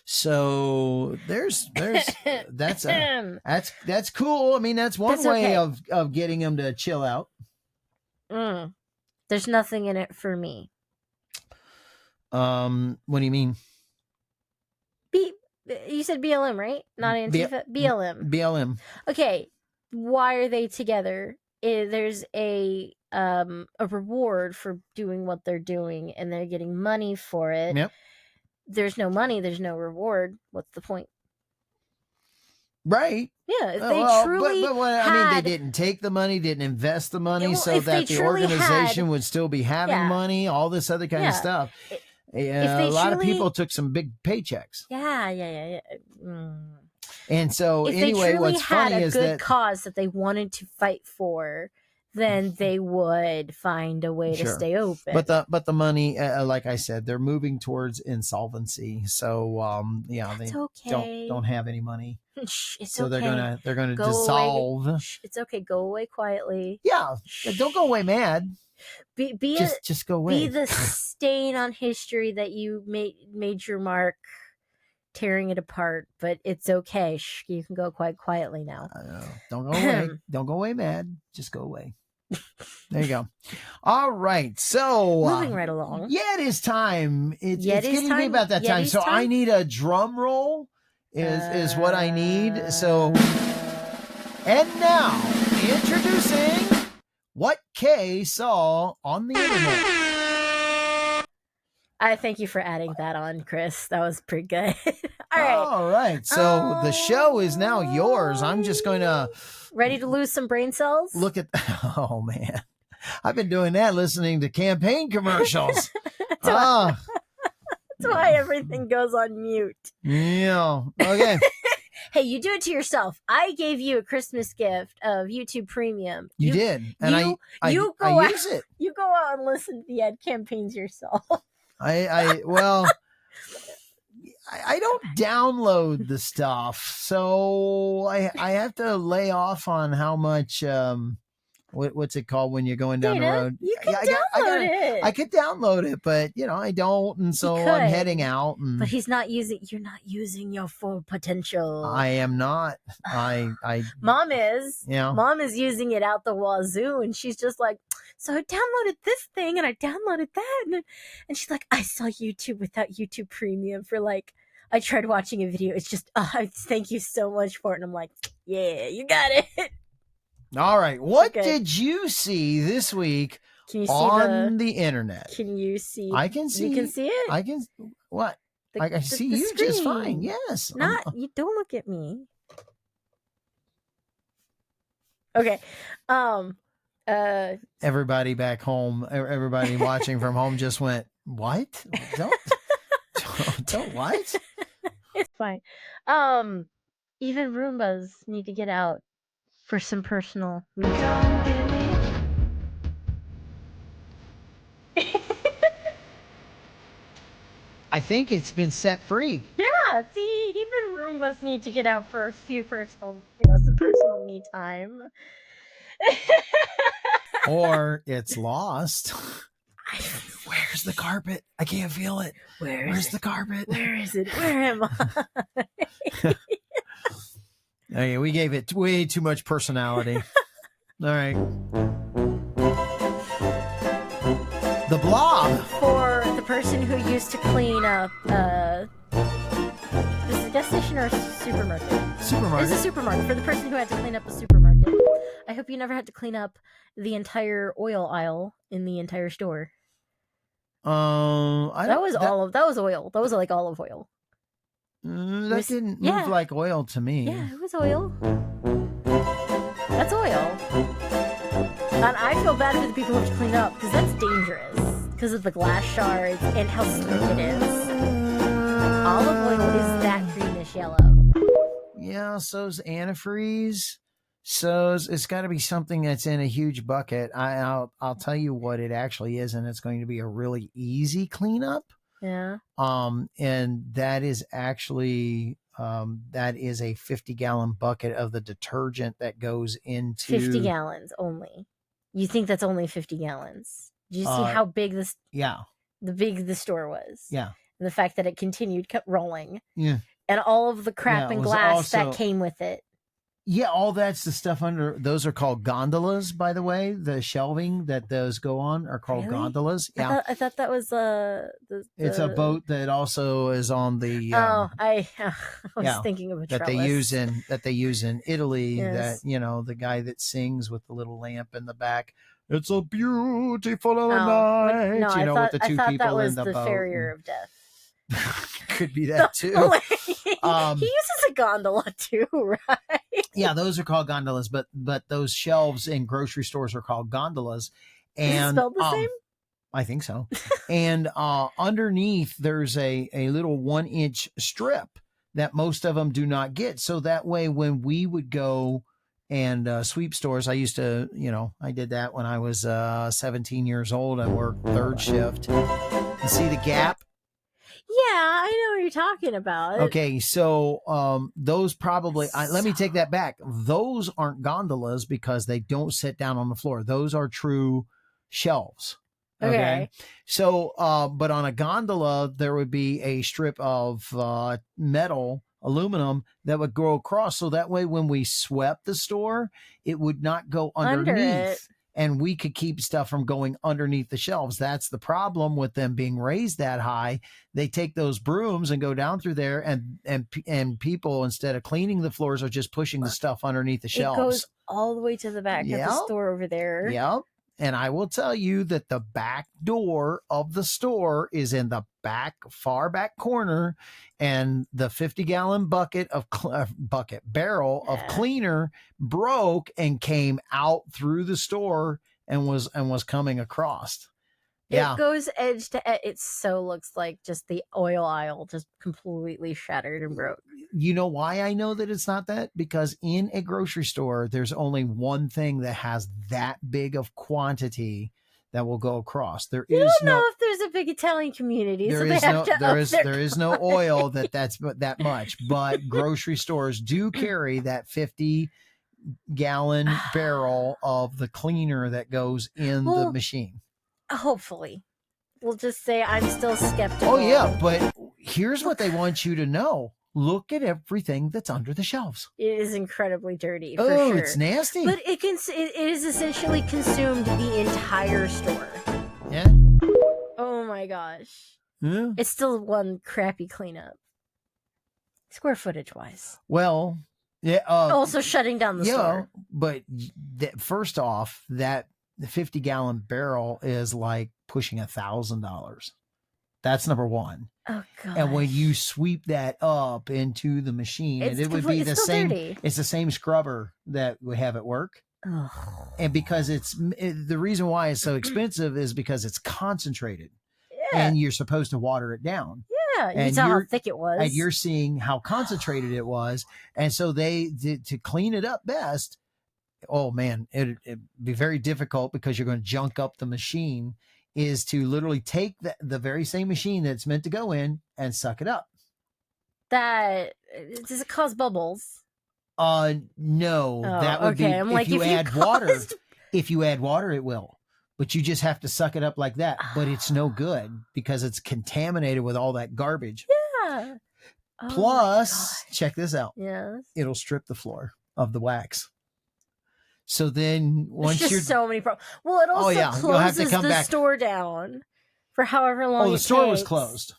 Speaker 1: So there's that's cool. I mean, that's one way of getting them to chill out.
Speaker 2: There's nothing in it for me.
Speaker 1: What do you mean?
Speaker 2: You said BLM, right? Not Antifa. BLM.
Speaker 1: BLM.
Speaker 2: Okay. Why are they together? There's a reward for doing what they're doing, and they're getting money for it.
Speaker 1: Yep.
Speaker 2: There's no money. There's no reward. What's the point?
Speaker 1: Right.
Speaker 2: Yeah. If they truly
Speaker 1: I mean, they didn't take the money, didn't invest the money, so that the organization would still be having money. All this other kind of stuff. A lot of people took some big paychecks.
Speaker 2: Yeah.
Speaker 1: And so anyway, what's funny is that
Speaker 2: if they truly had a good cause that they wanted to fight for, then they would find a way to stay open.
Speaker 1: But the money, like I said, they're moving towards insolvency. So they don't have any money.
Speaker 2: So
Speaker 1: they're gonna dissolve.
Speaker 2: It's okay. Go away quietly.
Speaker 1: Yeah, don't go away mad. Just go away.
Speaker 2: Be the stain on history that you made your mark, tearing it apart. But it's okay. You can go quite quietly now.
Speaker 1: Don't go away. Don't go away mad. Just go away. There you go. All right. So
Speaker 2: moving right along.
Speaker 1: It is time. It's getting to be about that time. So I need a drum roll. Is what I need. So, and now introducing what Kay saw on the internet.
Speaker 2: I thank you for adding that on, Chris. That was pretty good.
Speaker 1: All right. So the show is now yours. I'm just going to...
Speaker 2: Ready to lose some brain cells?
Speaker 1: Look at... Oh, man. I've been doing that listening to campaign commercials.
Speaker 2: That's why everything goes on mute.
Speaker 1: Yeah. Okay.
Speaker 2: Hey, you do it to yourself. I gave you a Christmas gift of YouTube Premium.
Speaker 1: You did. And I use it.
Speaker 2: You go out and listen to the ad campaigns yourself.
Speaker 1: I don't download the stuff, so I have to lay off on how much what's it called when you're going down the road?
Speaker 2: You can download it.
Speaker 1: I could download it, but I don't, and so I'm heading out.
Speaker 2: But you're not using your full potential.
Speaker 1: I am not.
Speaker 2: Mom is.
Speaker 1: Yeah.
Speaker 2: Mom is using it out the wazoo, and she's just like, so I downloaded this thing and I downloaded that, and she's like, I saw YouTube without YouTube Premium for I tried watching a video. It's just, thank you so much for it. And I'm like, yeah, you got it.
Speaker 1: All right. What did you see this week on the internet?
Speaker 2: Can you see?
Speaker 1: I can see.
Speaker 2: You can see it?
Speaker 1: I can. What? I can see you screen. Just fine. Yes.
Speaker 2: You don't look at me. Okay.
Speaker 1: Everybody back home, everybody watching from home just went, what? Don't what?
Speaker 2: It's fine. Even Roombas need to get out for some personal me time.
Speaker 1: I think it's been set free.
Speaker 2: Yeah, see, even Roombas need to get out for a few some personal me time.
Speaker 1: Or it's lost. Where's the carpet? I can't feel it. Where's the carpet?
Speaker 2: Where is it? Where am I?
Speaker 1: Okay, we gave it way too much personality. All right. The Blob.
Speaker 2: For the person who used to clean up, is it a gas station or a supermarket?
Speaker 1: Supermarket.
Speaker 2: It's a supermarket. For the person who had to clean up a supermarket. I hope you never had to clean up the entire oil aisle in the entire store. That was oil. That was like olive oil.
Speaker 1: That didn't move like oil to me.
Speaker 2: Yeah, it was oil. That's oil. And I feel bad for the people who have to clean up because that's dangerous because of the glass shards and how slick it is. Olive oil is that greenish yellow.
Speaker 1: Yeah, so's antifreeze. It's got to be something that's in a huge bucket. I'll tell you what it actually is, and it's going to be a really easy cleanup.
Speaker 2: Yeah.
Speaker 1: And that is actually that is a 50-gallon bucket of the detergent that goes into
Speaker 2: 50 gallons only. You think that's only 50 gallons? Do you see how big this?
Speaker 1: Yeah.
Speaker 2: The big the store was.
Speaker 1: Yeah.
Speaker 2: And the fact that it kept rolling.
Speaker 1: Yeah.
Speaker 2: And all of the crap and glass that came with it.
Speaker 1: Yeah, all that's the stuff under. Those are called gondolas, by the way. The shelving that those go on are called gondolas. Yeah,
Speaker 2: I thought that was
Speaker 1: It's a boat that also is on the.
Speaker 2: I was thinking of a
Speaker 1: that
Speaker 2: trellis.
Speaker 1: they use in Italy.
Speaker 2: Yes.
Speaker 1: That the guy that sings with the little lamp in the back. It's a beautiful night.
Speaker 2: No, I thought,
Speaker 1: with the two
Speaker 2: I thought
Speaker 1: people
Speaker 2: that was
Speaker 1: in the boat.
Speaker 2: Farrier of Death.
Speaker 1: Could be that too.
Speaker 2: He uses a gondola too, right?
Speaker 1: Yeah, those are called gondolas, but those shelves in grocery stores are called gondolas. And
Speaker 2: is it spelled the same?
Speaker 1: I think so. And underneath there's a little 1-inch strip that most of them do not get. So that way, when we would go and sweep stores, I used to, I did that when I was 17 years old. I worked third shift. You see the gap?
Speaker 2: Yeah, I know what you're talking about.
Speaker 1: Okay, so those probably, let me take that back. Those aren't gondolas because they don't sit down on the floor. Those are true shelves. Okay. So, but on a gondola, there would be a strip of aluminum that would go across. So that way, when we swept the store, it would not go underneath. And we could keep stuff from going underneath the shelves. That's the problem with them being raised that high. They take those brooms and go down through there, and people, instead of cleaning the floors, are just pushing the stuff underneath the shelves.
Speaker 2: It goes all the way to the back of the store over there.
Speaker 1: Yep. And I will tell you that the back door of the store is in the far back corner, and the 50-gallon barrel of cleaner broke and came out through the store and was coming across.
Speaker 2: It goes edge to edge. It looks like just the oil aisle just completely shattered and broke.
Speaker 1: You know why I know that it's not that? Because in a grocery store, there's only one thing that has that big of quantity that will go across. There
Speaker 2: you
Speaker 1: is
Speaker 2: don't know if there's a big Italian community.
Speaker 1: There is no oil that's that much, but grocery stores do carry that 50-gallon barrel of the cleaner that goes in the machine.
Speaker 2: Hopefully. We'll just say I'm still skeptical.
Speaker 1: Oh, yeah, but here's what they want you to know. Look at everything that's under the shelves.
Speaker 2: It is incredibly dirty, for sure.
Speaker 1: It's nasty.
Speaker 2: But it is essentially consumed the entire store.
Speaker 1: Yeah.
Speaker 2: Oh, my gosh.
Speaker 1: Yeah.
Speaker 2: It's still one crappy cleanup. Square footage-wise.
Speaker 1: Well, yeah.
Speaker 2: Also shutting down the store.
Speaker 1: But first off, the 50-gallon barrel is like pushing $1,000. That's number one.
Speaker 2: Oh god!
Speaker 1: And when you sweep that up into the machine, it would be the same.
Speaker 2: Dirty.
Speaker 1: It's the same scrubber that we have at work.
Speaker 2: Oh.
Speaker 1: And because the reason why it's so expensive is because it's concentrated,
Speaker 2: yeah.
Speaker 1: And you're supposed to water it down.
Speaker 2: Yeah, you saw how thick it was,
Speaker 1: and you're seeing how concentrated it was, and so to clean it up best. Oh man, it'd be very difficult because you're going to junk up the machine. Is to literally take the very same machine that's meant to go in and suck it up.
Speaker 2: Does it cause bubbles?
Speaker 1: No, that would be if you add water. If you add water, it will. but you just have to suck it up like that. But it's no good because it's contaminated with all that garbage.
Speaker 2: Yeah. Oh
Speaker 1: Plus, check this out.
Speaker 2: Yes.
Speaker 1: It'll strip the floor of the wax. So then once
Speaker 2: There's
Speaker 1: you're
Speaker 2: just so many problems. Well, it also
Speaker 1: you'll have to
Speaker 2: closes
Speaker 1: come
Speaker 2: the
Speaker 1: back.
Speaker 2: store down for however long.
Speaker 1: The store was closed.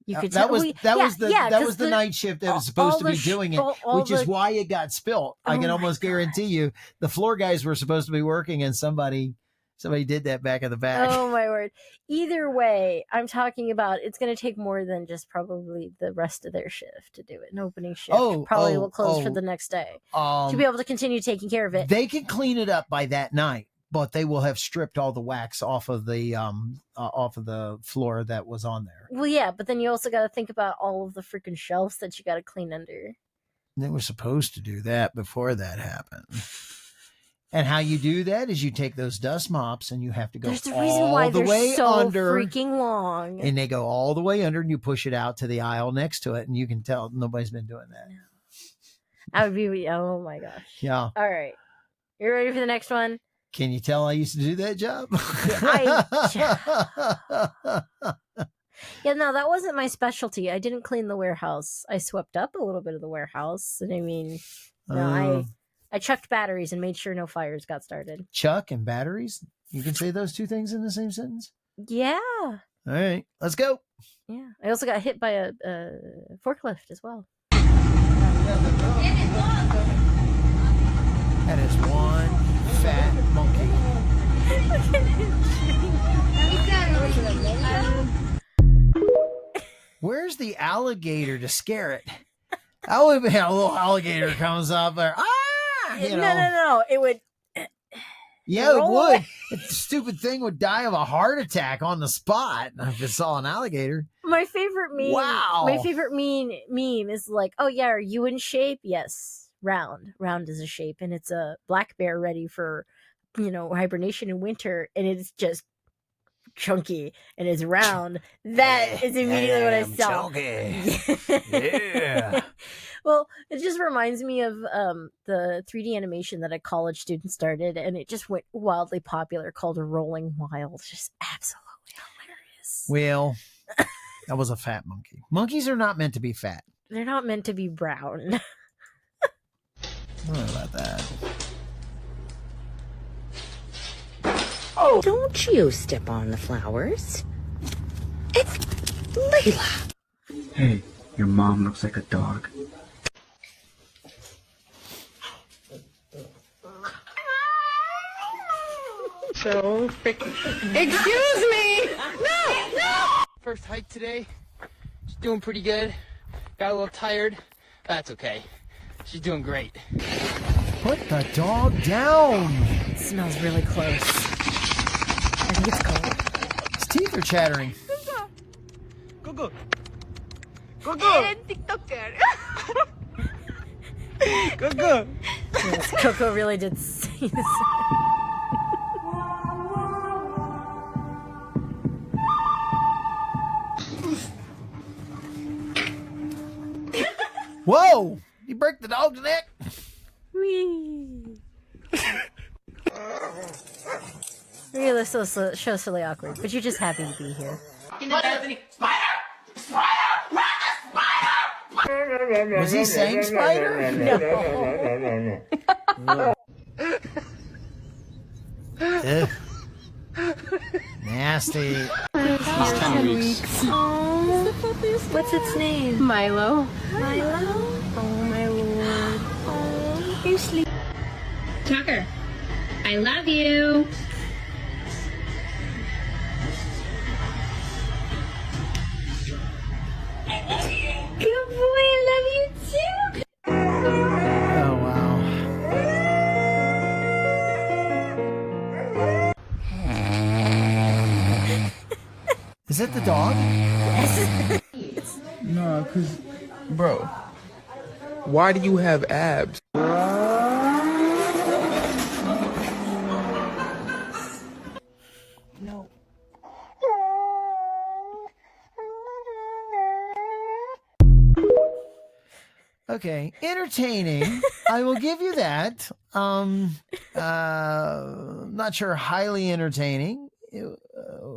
Speaker 2: You could
Speaker 1: that was the night shift that was supposed to be doing it, which is why it got spilt. I can almost guarantee you the floor guys were supposed to be working, and somebody did that back of the back.
Speaker 2: Oh my word. Either way, I'm talking about it's going to take more than just probably the rest of their shift to do it. An opening shift probably will close for the next day to be able to continue taking care of it.
Speaker 1: They can clean it up by that night, but they will have stripped all the wax off of the floor that was on there.
Speaker 2: Well, yeah, but then you also got to think about all of the freaking shelves that you got to clean under.
Speaker 1: They were supposed to do that before that happened. And how you do that is you take those dust mops and you have to go
Speaker 2: There's the reason why
Speaker 1: the
Speaker 2: they're
Speaker 1: way
Speaker 2: so
Speaker 1: under,
Speaker 2: freaking long.
Speaker 1: and they go all the way under, and you push it out to the aisle next to it, and you can tell nobody's been doing that.
Speaker 2: No. I would be. Oh my gosh.
Speaker 1: Yeah.
Speaker 2: All right. You ready for the next one?
Speaker 1: Can you tell I used to do that job?
Speaker 2: Yeah, no, that wasn't my specialty. I didn't clean the warehouse. I swept up a little bit of the warehouse, and I mean, I chucked batteries and made sure no fires got started.
Speaker 1: Chuck and batteries? You can say those two things in the same sentence?
Speaker 2: Yeah.
Speaker 1: All right, let's go.
Speaker 2: Yeah. I also got hit by a forklift as well.
Speaker 1: That is one fat monkey. Where's the alligator to scare it? I would be a little alligator comes up there.
Speaker 2: No. It would.
Speaker 1: Yeah, it would. The stupid thing would die of a heart attack on the spot if it saw an alligator.
Speaker 2: My favorite meme.
Speaker 1: Wow.
Speaker 2: My favorite meme is like, oh yeah, are you in shape? Yes, round. Round is a shape, and it's a black bear ready for, hibernation in winter, and it's just chunky and it's round. That is immediately what I saw.
Speaker 1: Chunky. Yeah.
Speaker 2: Well, it just reminds me of the 3D animation that a college student started, and it just went wildly popular, called Rolling Wild. Just absolutely hilarious.
Speaker 1: Well, that was a fat monkey. Monkeys are not meant to be fat.
Speaker 2: They're not meant to be brown.
Speaker 1: I don't know about that.
Speaker 3: Oh, don't you step on the flowers. It's Layla.
Speaker 4: Hey, your mom looks like a dog.
Speaker 3: So freaking. Excuse me! No!
Speaker 5: First hike today. She's doing pretty good. Got a little tired. That's okay. She's doing great.
Speaker 1: Put the dog down.
Speaker 2: It smells really close. I think it's cold.
Speaker 1: His teeth are chattering.
Speaker 5: Go, go. Go, go.
Speaker 3: TikToker.
Speaker 5: Go, go.
Speaker 2: Yes, Coco really did say this.
Speaker 1: Whoa! You break the dog's neck?
Speaker 2: Whee! Really, so silly awkward, but you're just happy to be here.
Speaker 1: Was he saying spider?
Speaker 2: No.
Speaker 1: Ugh. Nasty.
Speaker 6: He's 10 weeks.
Speaker 2: Oh, what's its name?
Speaker 6: Milo.
Speaker 2: Milo? Oh my lord. Oh, you're sleeping.
Speaker 6: Tucker, I love you.
Speaker 2: Good boy, I love you too.
Speaker 1: Oh, wow. Is that the dog?
Speaker 7: No, cause, bro, why do you have abs?
Speaker 1: No. Okay, entertaining. I will give you that. Not sure. Highly entertaining.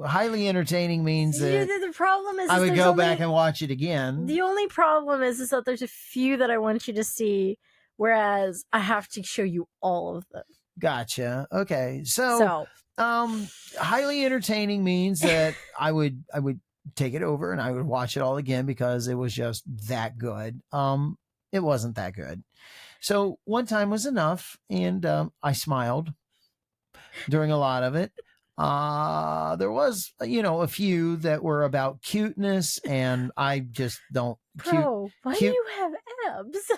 Speaker 1: Highly entertaining means that
Speaker 2: The problem is
Speaker 1: I would
Speaker 2: there's
Speaker 1: go
Speaker 2: only-
Speaker 1: back and watch it again.
Speaker 2: The only problem is that there's a few that I want you to see, whereas I have to show you all of them.
Speaker 1: Gotcha. Okay, so highly entertaining means that I would take it over and I would watch it all again because it was just that good. It wasn't that good. So one time was enough, and I smiled during a lot of it. There was, a few that were about cuteness, and I just don't.
Speaker 2: Bro, why do
Speaker 1: cute-
Speaker 2: you have abs?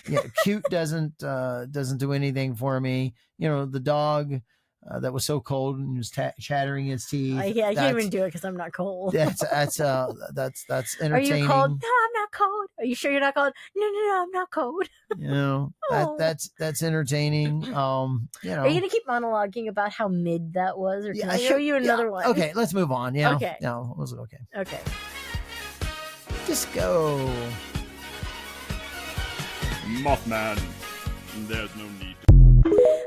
Speaker 1: Yeah, cute doesn't do anything for me. The dog that was so cold and was chattering his teeth.
Speaker 2: I can't even do it because I'm not cold.
Speaker 1: That's entertaining.
Speaker 2: Are you cold? No, I'm not cold. Are you sure you're not cold? No, I'm not cold.
Speaker 1: That's entertaining.
Speaker 2: Are you gonna keep monologuing about how mid that was, or can I show you another one?
Speaker 1: Okay, let's move on. Yeah.
Speaker 2: Okay.
Speaker 1: No, was it okay?
Speaker 2: Okay.
Speaker 1: Just go.
Speaker 8: Mothman. There's no need.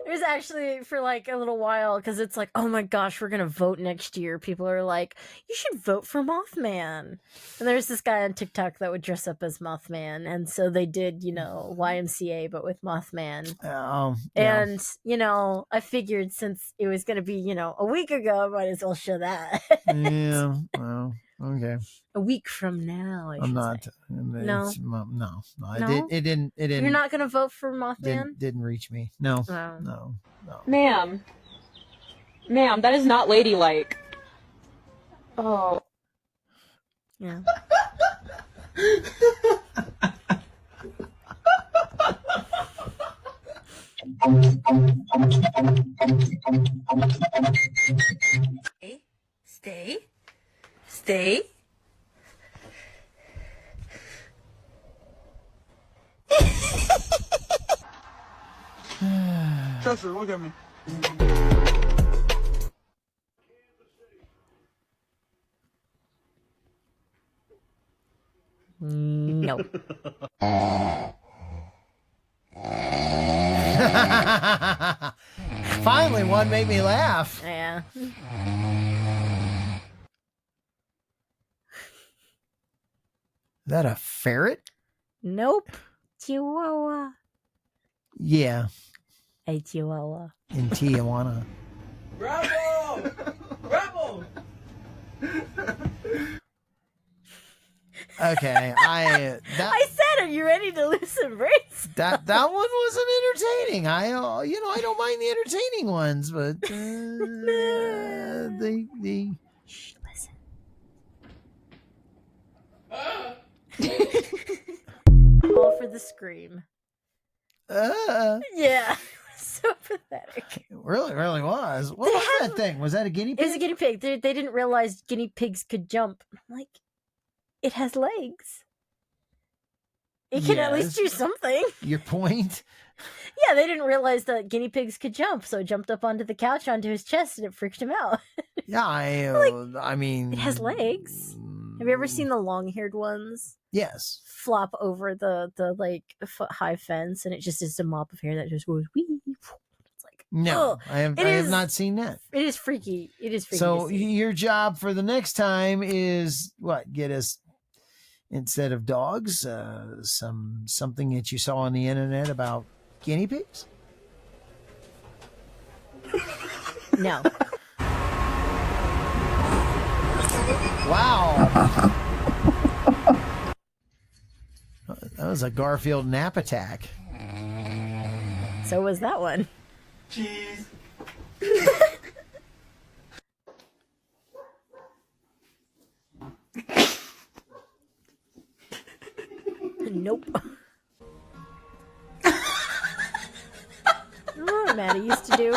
Speaker 2: There's actually for like a little while because it's like, oh my gosh, we're gonna vote next year. People are like, you should vote for Mothman. And there's this guy on TikTok that would dress up as Mothman, and so they did, YMCA but with Mothman.
Speaker 1: Yeah.
Speaker 2: And I figured since it was gonna be, a week ago, I might as well show that.
Speaker 1: Yeah. Well, okay.
Speaker 2: A week from now,
Speaker 1: I'm not.
Speaker 2: say.
Speaker 1: No.
Speaker 2: No?
Speaker 1: It didn't.
Speaker 2: You're not gonna vote for Mothman?
Speaker 1: Didn't reach me. No.
Speaker 2: Oh.
Speaker 1: No.
Speaker 9: Ma'am, that is not ladylike. Oh.
Speaker 2: Yeah.
Speaker 3: Stay.
Speaker 7: Chester, look at me.
Speaker 2: No.
Speaker 1: Finally, one made me laugh.
Speaker 2: Yeah.
Speaker 1: Is that a ferret?
Speaker 2: Nope. Chihuahua.
Speaker 1: Yeah,
Speaker 2: A chihuahua.
Speaker 1: in Tijuana.
Speaker 7: Bravo! Bravo!
Speaker 1: Okay,
Speaker 2: I said, are you ready to lose some brains?
Speaker 1: that one wasn't entertaining. I don't mind the entertaining ones, but the
Speaker 2: Shh, listen. All for the scream. Yeah. So pathetic.
Speaker 1: it really was. What was that thing? Was that a guinea
Speaker 2: It
Speaker 1: pig?
Speaker 2: was a guinea pig. They didn't realize guinea pigs could jump. I'm like, it has legs. It can at least do
Speaker 1: Yes.
Speaker 2: something.
Speaker 1: Your point?
Speaker 2: Yeah, they didn't realize that guinea pigs could jump, so it jumped up onto the couch onto his chest and it freaked him out.
Speaker 1: Yeah, I mean,
Speaker 2: It has legs. Have you ever seen the long-haired ones
Speaker 1: Yes.
Speaker 2: flop over the like foot-high fence, and it just is a mop of hair that just goes wee? It's like
Speaker 1: No,
Speaker 2: ugh.
Speaker 1: I have
Speaker 2: is-
Speaker 1: not seen that.
Speaker 2: It is freaky. It is freaky.
Speaker 1: So
Speaker 2: to see.
Speaker 1: your job for the next time is what? Get us, instead of dogs, something that you saw on the internet about guinea pigs.
Speaker 2: No.
Speaker 1: Wow. That was a Garfield nap attack.
Speaker 2: So was that one.
Speaker 7: Cheese.
Speaker 2: Nope. Remember what Maddie used to do?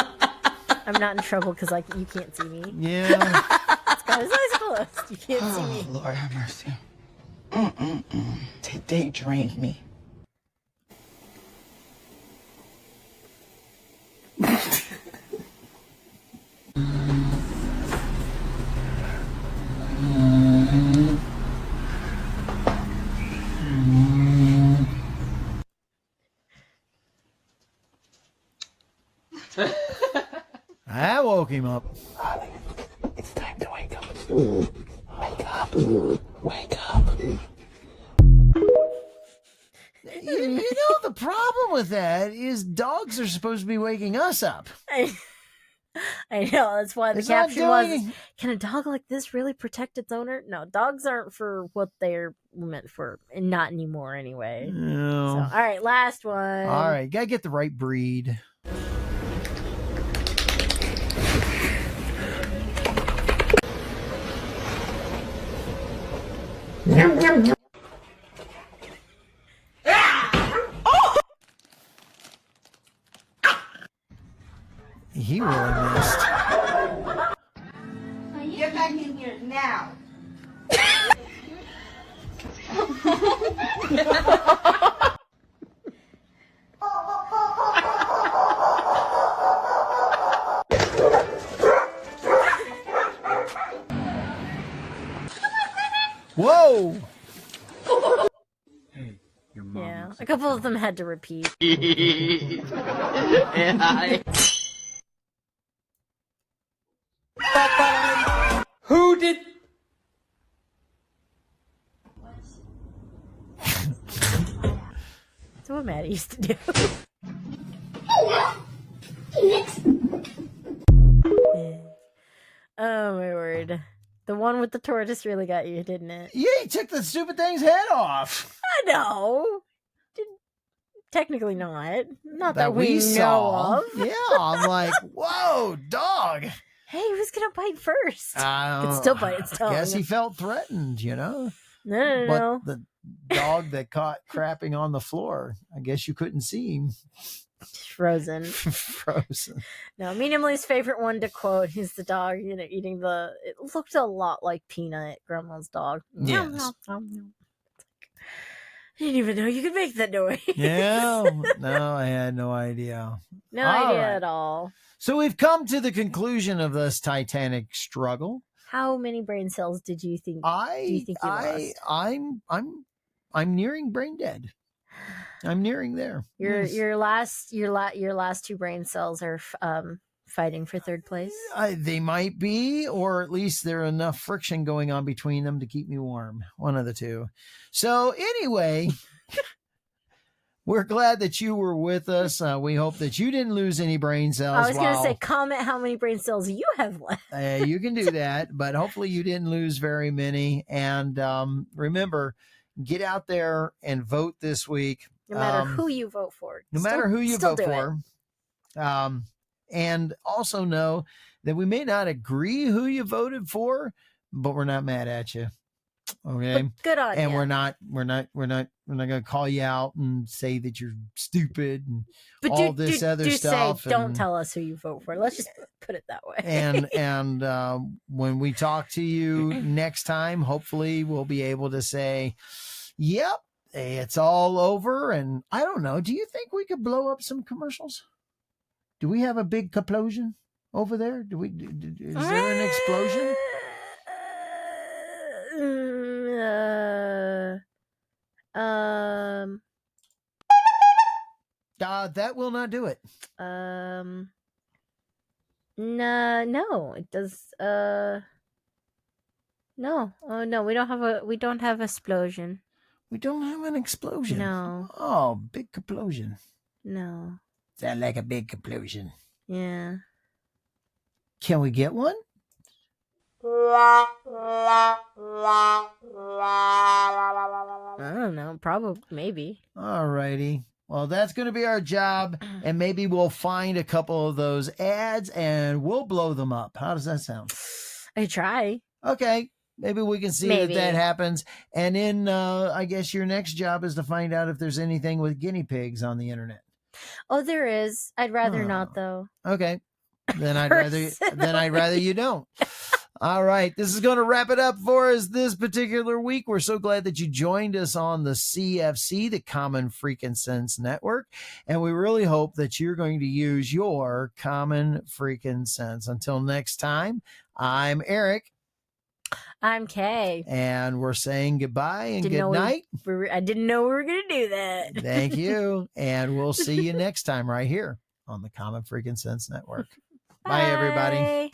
Speaker 2: I'm not in trouble because you can't see me.
Speaker 1: Yeah.
Speaker 2: It's got his eyes closed. You can't see me.
Speaker 3: Lord have mercy. They drained me.
Speaker 1: I woke him up.
Speaker 7: Holly, it's time to wake up. Wake up. Wake up.
Speaker 1: You know, the problem with that is dogs are supposed to be waking us up.
Speaker 2: I know, that's why the
Speaker 1: It's not
Speaker 2: caption was,
Speaker 1: doing-
Speaker 2: can a dog like this really protect its owner? No, dogs aren't for what they're meant for, and not anymore anyway.
Speaker 1: No.
Speaker 2: So, all right, last one.
Speaker 1: All right, gotta get the right breed. He really missed.
Speaker 3: Get back in here now.
Speaker 1: Whoa!
Speaker 4: Hey, your mom
Speaker 2: Yeah,
Speaker 4: looks
Speaker 2: a
Speaker 4: like
Speaker 2: couple
Speaker 4: dog.
Speaker 2: of them had to repeat.
Speaker 7: Who did?
Speaker 2: That's what Maddie used to do. Oh my word. The one with the tortoise really got you, didn't it?
Speaker 1: Yeah, he took the stupid thing's head off.
Speaker 2: I know. Technically not. Not that, we know
Speaker 1: saw.
Speaker 2: of.
Speaker 1: Yeah, I'm like, whoa, dog.
Speaker 2: Hey, who's gonna bite first?
Speaker 1: Could
Speaker 2: still bite its tongue.
Speaker 1: Guess he felt threatened, you know.
Speaker 2: No.
Speaker 1: But the dog that caught crapping on the floor, I guess you couldn't see him.
Speaker 2: Frozen.
Speaker 1: Frozen.
Speaker 2: No, me and Emily's favorite one to quote is the dog, eating the. It looked a lot like Peanut, Grandma's dog.
Speaker 1: Yes.
Speaker 2: I didn't even know you could make that noise.
Speaker 1: Yeah, no, I had no idea.
Speaker 2: No
Speaker 1: All
Speaker 2: idea
Speaker 1: right.
Speaker 2: at all.
Speaker 1: So we've come to the conclusion of this Titanic struggle.
Speaker 2: How many brain cells did you think? do you think you lost?
Speaker 1: I'm nearing brain dead. I'm nearing there. Yes.
Speaker 2: Your last two brain cells are fighting for third place.
Speaker 1: They might be, or at least there's enough friction going on between them to keep me warm. One of the two. So anyway, we're glad that you were with us. We hope that you didn't lose any brain cells.
Speaker 2: I was going to say, comment how many brain cells you have left.
Speaker 1: You can do that, but hopefully you didn't lose very many. And remember, get out there and vote this week.
Speaker 2: No matter who you vote for.
Speaker 1: No matter who you vote for. And also know that we may not agree who you voted for, but we're not mad at you. Okay.
Speaker 2: But good on
Speaker 1: and
Speaker 2: you.
Speaker 1: we're not gonna call you out and say that you're stupid and
Speaker 2: But
Speaker 1: all this other stuff.
Speaker 2: Say, don't tell us who you vote for. Let's just put it that way.
Speaker 1: and when we talk to you next time, hopefully we'll be able to say, yep, it's all over. And I don't know, do you think we could blow up some commercials? Do we have a big explosion over there? Is there an explosion? That will not do it.
Speaker 2: No, it does. No. Oh no, we don't have explosion.
Speaker 1: We don't have an explosion.
Speaker 2: No.
Speaker 1: Oh, big explosion.
Speaker 2: No.
Speaker 1: Sound like a big explosion.
Speaker 2: Yeah.
Speaker 1: Can we get one?
Speaker 2: I don't know. Probably, maybe.
Speaker 1: All righty. Well, that's going to be our job, and maybe we'll find a couple of those ads and we'll blow them up. How does that sound?
Speaker 2: I try.
Speaker 1: Okay. Maybe we can see that happens. And then I guess your next job is to find out if there's anything with guinea pigs on the internet.
Speaker 2: Oh, there is. I'd rather not, though.
Speaker 1: Okay. Then I'd rather you don't. All right. This is going to wrap it up for us this particular week. We're so glad that you joined us on the CFC, the Common Freaking Sense Network. And we really hope that you're going to use your common freaking sense. Until next time, I'm Eric.
Speaker 2: I'm Kay.
Speaker 1: And we're saying goodbye and good night.
Speaker 2: I didn't know we were going to do that.
Speaker 1: Thank you. And we'll see you next time right here on the Common Freaking Sense Network. Bye everybody.